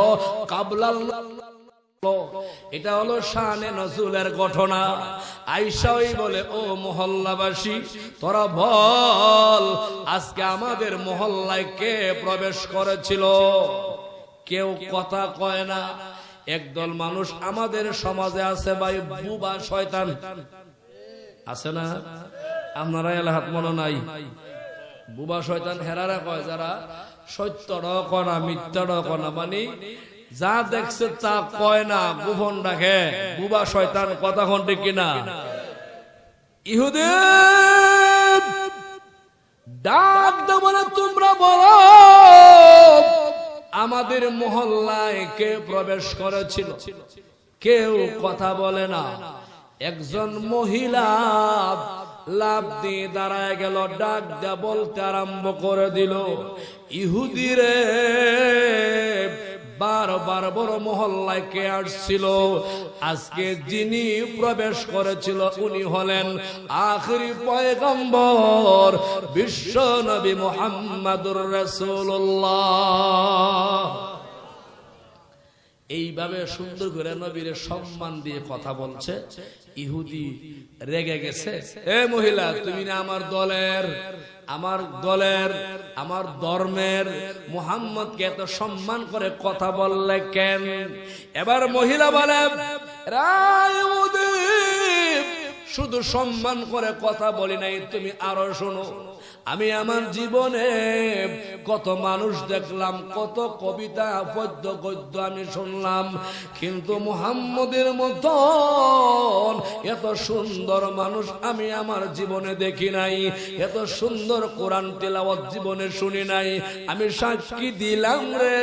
কাবলাল, এটা হলো শানে নজুলের ঘটনা। আয়েশা ওই বলে, ও মহল্লাবাসী তোরা বল আজকে আমাদের মহল্লায় কে প্রবেশ করেছিল? কেউ কথা কয় না। একদল মানুষ আমাদের সমাজে আছে ভাই, বুবা শয়তান আছে না? আপনারা এলাহাত মনে নাই? বুবা শয়তান হেরারা কয়, যারা সত্যটাও কয় না মিথ্যাটাও কয় না, মানে যা দেখছে তা কয় না, গোপন রাখে, বুবা শয়তান। কথা কোন ঠিক কিনা? ইহুদি ডাক দে বলে, তোমরা বলো আমাদের মহল্লায় কে প্রবেশ করেছিল? কেউ কথা বলে না। একজন মহিলা লাভ দিয়ে দাঁড়ায় গেল, ডাক দেয়া বলতে আরম্ভ করে দিল, ইহুদি রে বারবার বড় মহল্লায় কে আসছিল? আজকে যিনি প্রবেশ করেছিল উনি হলেন আখিরি পয়গম্বর বিশ্ব নবী মুহাম্মাদুর রাসূলুল্লাহ। এইভাবে সুন্দর করে নবীর সম্মান দিয়ে কথা বলছে। ইহুদি রেগে গেছে, এ মহিলা তুমি না আমার দলের, আমার ধর্মের মুহাম্মদকে এত সম্মান করে কথা বললে কেন? এবার মহিলা বলে, শুধু সম্মান করে কথা বলি নাই, তুমি আরো শোনো। আমি আমার জীবনে কত মানুষ দেখলাম, কত কবিতা পদ্য গদ্য আমি শুনলাম, কিন্তু মুহাম্মদের মতন এত সুন্দর মানুষ আমি আমার জীবনে দেখি নাই, এত সুন্দর কোরআন তেলাওয়াত জীবনে শুনি নাই। আমি সাক্ষী দিলাম রে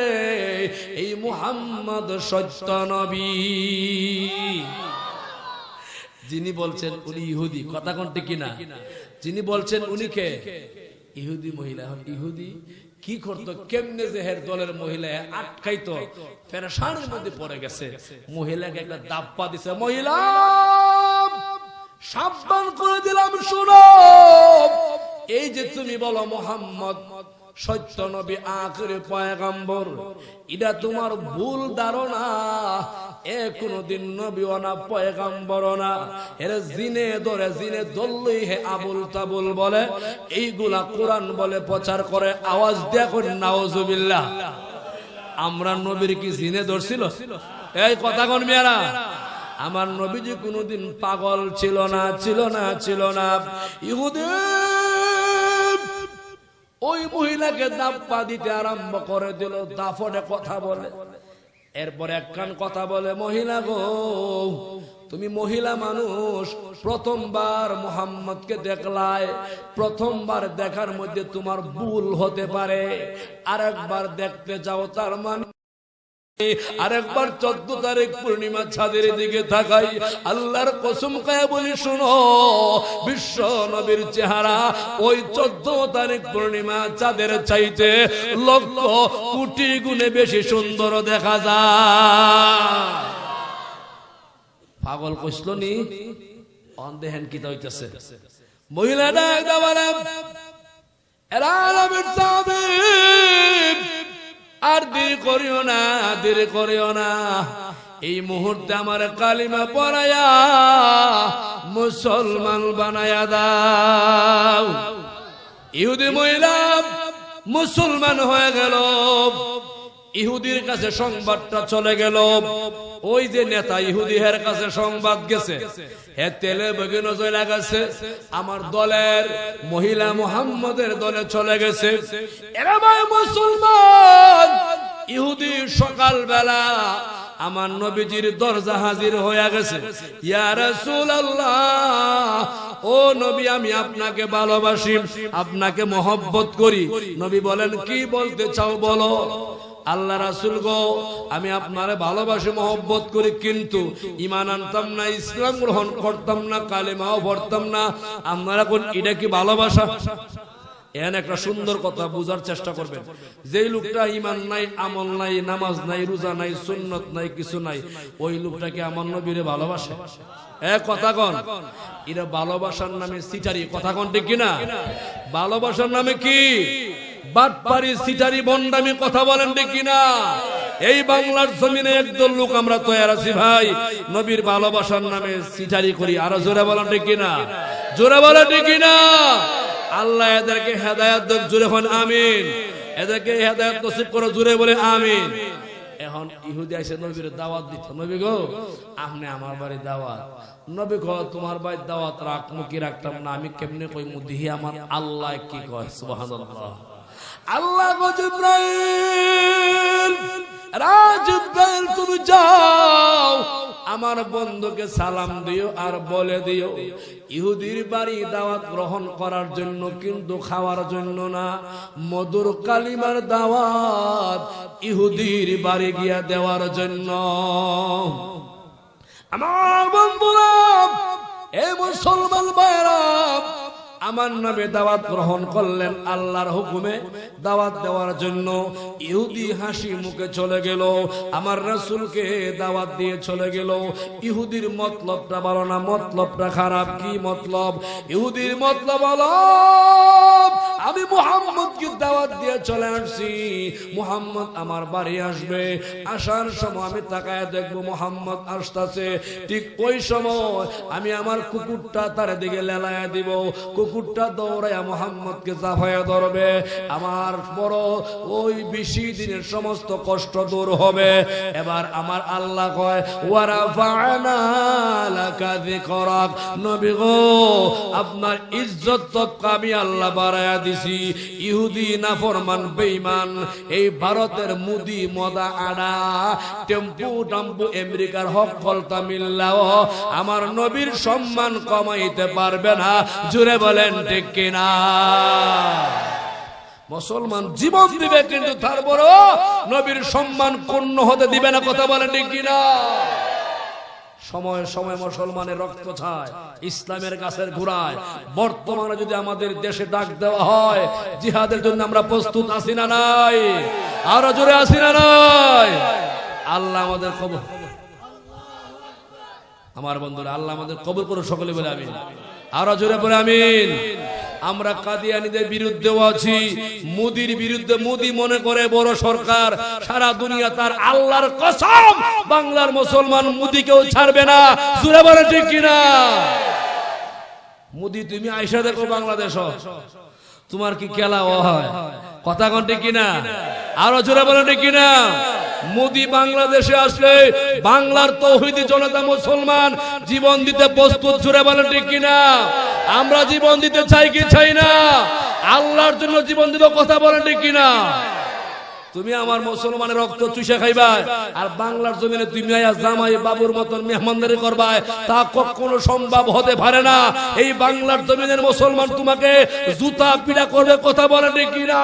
এই মুহাম্মদ সত্য নবী। যিনি বলছেন উনি ইহুদি, কথা কোনটি কিনা? যিনি বলছেন উনি কে? ইহুদি মহিলা। ইহুদি কি করতো, কেমনে যে হের দলের মহিলা আটকাইতো, পেরেশানির মধ্যে পড়ে গেছে। মহিলাকে একটা দাপ্পা দিছে, মহিলা সাবধান করে দিলাম, শুনো, এই যে তুমি বলো মুহাম্মদ সত্য নবী আখিরি পয়গম্বর, এটা তোমার ভুল ধারণা। এ কোনদিন নবীও না পয়গম্বরও না। এর জিনে ধরলেই হে আবুল তাবুল বলে, এইগুলা কোরআন বলে প্রচার করে। আওয়াজ দেখো নাউজুবিল্লাহ। আমরা নবীর কি জিনে ধরছিল? এই কথা কোন মেয়েরা? আমার নবীজি কোনদিন পাগল ছিল না। ইহুদি ওই মহিলাকে দাপ্পা দিতে আরম্ভ করে দিল, দাফনে কথা বলে। এরপর একখান কথা বলে, মহিলা গো তুমি মহিলা মানুষ, প্রথমবার মুহাম্মদকে দেখলায়, প্রথমবার দেখার মধ্যে তোমার ভুল হতে পারে, আরেকবার দেখতে যাও, তার মানে আরেকবার 14 তারিখ পূর্ণিমা চাঁদের দিকে তাকাই, আল্লাহর কসম খায়া বলি শোনো, বিশ্ব নবীর চেহারা ওই 14 তারিখ পূর্ণিমা চাঁদের চাইতে লক্ষ কোটি গুণে বেশি সুন্দর দেখা যায়। পাগল কইছিল নি? অন্ধেহেন কি হইতেছে? মহিলাটা একদম এরা আলমের তাবিব, আর দেরি করিও না, দেরি করিও না, এই মুহূর্তে আমার কালিমা পড়ায়া মুসলমান বানায়া দাও। ইহুদি মহিলা মুসলমান হয়ে গেল। ইহুদির কাছে সংবাদটা চলে গেল। ওই যে নেতা ইহুদি হের কাছে সংবাদ গেছে, হে তেলে বেগুনে চলে গেছে, আমার দলের মহিলা মুহাম্মদের দলে চলে গেছে। এরা ভাই মুসলমান। ইহুদি সকালবেলা আমার নবীজির দরজা হাজির হয়ে গেছে। ইয়া রাসূলুল্লাহ, ও নবী, আমি আপনাকে ভালোবাসি, আপনাকে মহব্বত করি। নবী বলেন, কি বলতে চাও বলো। আল্লাহ রাসূল গো, আমি আপনারে ভালোবাসি, মহব্বত করি, কিন্তু ঈমান আনতাম না, ইসলাম গ্রহণ করতাম না, কালেমাও পড়তাম না। আপনারা কোন এটা কি ভালোবাসা? এখানে একটা সুন্দর কথা বুঝার চেষ্টা করবেন। যে লোকটা ঈমান নাই, আমল নাই, নামাজ নাই, রোজা নাই, সুন্নত নাই, কিছু নাই, ওই লোকটা কি আমার নবীরে ভালোবাসে? কথা কন, এরা ভালোবাসার নামে সিটারি। কথা কন ঠিক কিনা? ভালোবাসার নামে কি বাটপারি, সিটারি, বন্ডামি। কথা বলেন ঠিক কিনা? এই বাংলার জমিনে একদল লোক আমরা তৈরি আছি ভাই, নবীর ভালোবাসার নামে সিটারি করি। আরো জোরে বলেন ঠিক কিনা? জোরে বলেন ঠিক কিনা? আল্লাহ এদেরকে হেদায়েত দেন, জোরে হন আমিন। এদেরকে হেদায়েত নসিব করে, জোরে বলে আমিন। এখন ইহুদি এসে নবীর দাওয়াত দিত। নবী গো, আপনি আমার বাড়ি দাওয়াত। নবী গো, তোমার বাড়ির দাওয়াত রাখমু কি রাখতাম না, আমি কেমনে কইমু, দিহি আমার আল্লাহ কি কয়। সুবহানাল্লাহ। আল্লাহ গো, জিবরাইল, জিবরাইল তুমি যাও, আমার বন্ধুকে সালাম দিও আর বলে দিও, ইহুদির বাড়ি দাওয়াত গ্রহণ করার জন্য, কিন্তু খাওয়ার জন্য না। মধুর কালিমার দাওয়াত ইহুদির বাড়ি গিয়া দেওয়ার জন্য। আমার বন্ধুরা, এই মুসলমান ভাইরা, আমার নবী দাওয়াত গ্রহণ করলেন আল্লাহর হুকুমে দাওয়াত দেওয়ার জন্য। ইহুদি হাসি মুখে চলে গেল, আমার রাসূলকে দাওয়াত দিয়ে চলে গেল। ইহুদির মতলবটা ভালো না, মতলবটা খারাপ। কি মতলব? ইহুদির মতলব হলো, আমি মুহাম্মদকে দাওয়াত দিয়ে চলে আসছি, মুহাম্মদ আমার বাড়ি আসবে, আসার সময় আমি তাকায় দেখবো মুহাম্মদ আসতেছে, ঠিক ওই সময় আমি আমার কুকুরটা তার দিকে লেলায়া দিব, কুকুরটা দৌড়ায়া মুহাম্মদকে জাফায়া ধরবে, আমার বড় ওই 20 দিনের সমস্ত কষ্ট দূর হবে। এবার আমার আল্লাহ কয়, ওয়ারাফা'না লাকা যিকরাক, নবী গো, আপনার ইজ্জত তো আমি আল্লাহ বাড়ায়া দিছি। ইহুদি নাফরমান বেঈমান, এই ভারতের মুদি মদা আড়া টেম্পু টাম্পু আমেরিকার হক কলতা মিল্লাও আমার নবীর সম্মান কমাইতে পারবে না। জুড়ে বলেন ঠিক কিনা? মুসলমান জীবন দিবে, কিন্তু তারপরও নবীর সম্মান ক্ষুণ্ণ হতে দিবে না। কথা বলেন ঠিক কিনা? সময় সময় মুসলমানের রক্ত ছায় ইসলামের গাছের গোড়ায়। বর্তমানে যদি আমাদের দেশে ডাক দেওয়া হয় জিহাদের জন্য, আমরা প্রস্তুত আছি না নাই? আরো জোরে আছি না নাই? আল্লাহ আমাদের কবুল, আমার বন্ধুরা, আল্লাহ আমাদের কবুল করুন। সকলে বলে আমিন। আরো জোরে বলে আমিন। আমরা কাদিয়ানীদের বিরুদ্ধেও আছি, মোদির বিরুদ্ধে। মোদি মনে করে বড় সরকার, সারা দুনিয়া তার। আল্লাহর কসম, বাংলার মুসলমান মোদিকেও ছাড়বে না। জোরে বলে ঠিক কিনা? মোদি তুমি আইসা দেখো বাংলাদেশ, তোমার কি খেলা হয়? কথা কোন ঠিক কিনা? আরো জোরে বলে ঠিক কিনা? মোদি বাংলাদেশে আসলে বাংলার তৌহিদি জনতা মুসলমান জীবন দিতে প্রস্তুত। জোরে বলেন ঠিক কিনা? আমরা জীবন দিতে চাই কি চাই না? আল্লাহর জন্য জীবন দিব। কথা বলেন ঠিক কিনা? তুমি আমার মুসলমানের রক্ত চুষে খাইবা, আর বাংলার জমিনে তুমি জামাই বাবুর মতন মেহমানদারি করবা, তা কখনো সম্ভব হতে পারে না। এই বাংলার জমিনের মুসলমান তোমাকে জুতা পিটা করবে। কথা বলেন ঠিক কিনা?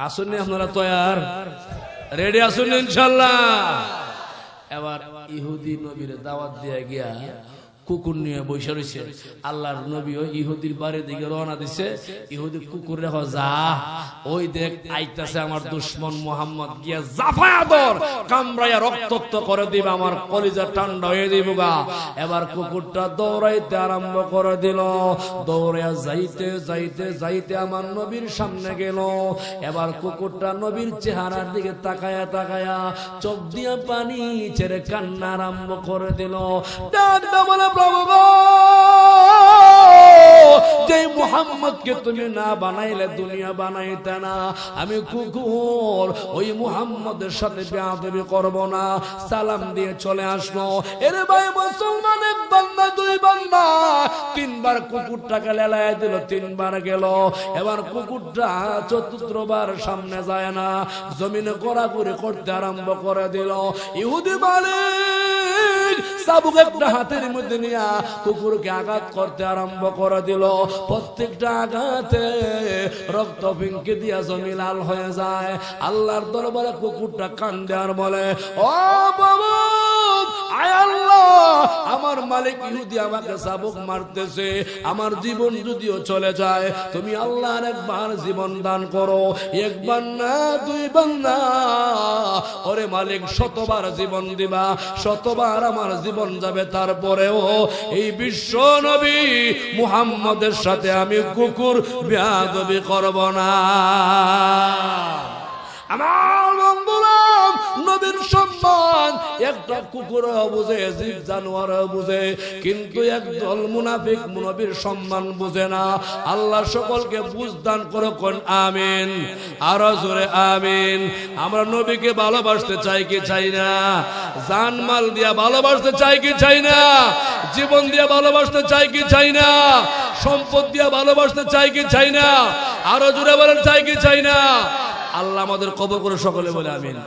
আসুন আপনারা তৈয়ার, রেডি আসুন ইনশাল্লাহ। এবার ইহুদি নবীর দাওয়াত দিয়ে গিয়া কুকুর নিয়ে বসে রয়েছে। আল্লাহর নবী ওই ইহুদির বাড়ির দিকে রওনা দিছে। ইহুদি কুকুর রেখো যা, ওই দেখ আইতাছে আমার দুশমন মুহাম্মদ, গিয়া জাফায়া দর কামড়াইয়া রক্তাক্ত করে দিবে, আমার কলিজা ঠান্ডা হয়ে দিব গা। এবার কুকুরটা দৌড়াইতে আরম্ভ করে দিল। দৌড়াইয়া যাইতে যাইতে যাইতে আমার নবীর সামনে গেল। এবার কুকুরটা নবীর চেহারার দিকে তাকায়া তাকায়া চোখ দিয়া পানি ছেড়ে কান্না আরম্ভ করে দিল। বলে প্রভু গো, যে মুহাম্মদকে তুমি না বানাইলে দুনিয়া বানাইতে না। আমি কুকুর ওই মুহাম্মদের সাথে বেয়াদবি করব না। সালাম দিয়ে চলে আসলো। এরে ভাই মুসলমান, এক বান্দা দুই বান্দা তিনবার কুকুরটাকে লেলায় দিল, তিনবার গেল। এবার কুকুরটা চতুর্থবার সামনে যায় না, জমিনে ঘোরাঘুরি করতে আরম্ভ করে দিল। ইহুদি মালিক চাবুক একটা হাতের মধ্যে নিয়ে কুকুরকে আঘাত করতে আরম্ভ করে দিল। প্রত্যেকটা আঘাতে রক্ত ফিনকে দিয়া জমি লাল হয়ে যায়। আল্লাহর দরবারে কুকুরটা কান্দে আর বলে, ও বাবা, আয় আল্লাহ, আমার মালিক ইহুদি আমাকে চাবুক মারতেছে। আমার জীবন যদিও চলে যায়, তুমি আল্লাহর একবার জীবন দান করো। একবার না, দুইবার না, ওরে মালিক শতবার জীবন দিবা, শতবার আমার জীবন যাবে, তারপরেও এই বিশ্ব নবী মুহাম্মদের সাথে আমি কুকুর বেয়াদবি করব না। আমার বন্ধুরা, নবীর সম্মান একটা কুকুর বুঝে, জীব জানোয়ার বুঝে, কিন্তু একদল মুনাফিক নবীর সম্মান বুঝে না। আল্লাহ সকলকে বুঝদান করে কোন আমিন, আরো জোরে আমিন। আমরা নবীকে ভালোবাসতে চাই কি চাই না? জানমাল দিয়া ভালোবাসতে চাই কি চাই না? জীবন দিয়া ভালোবাসতে চাই কি চাই না? সম্পদ দিয়া ভালোবাসতে চাই কি চাই না? আরো জোরে বলেন চাই কি চাই না? আল্লাহ আমাদের কবর করে সকলে বলে আমিন।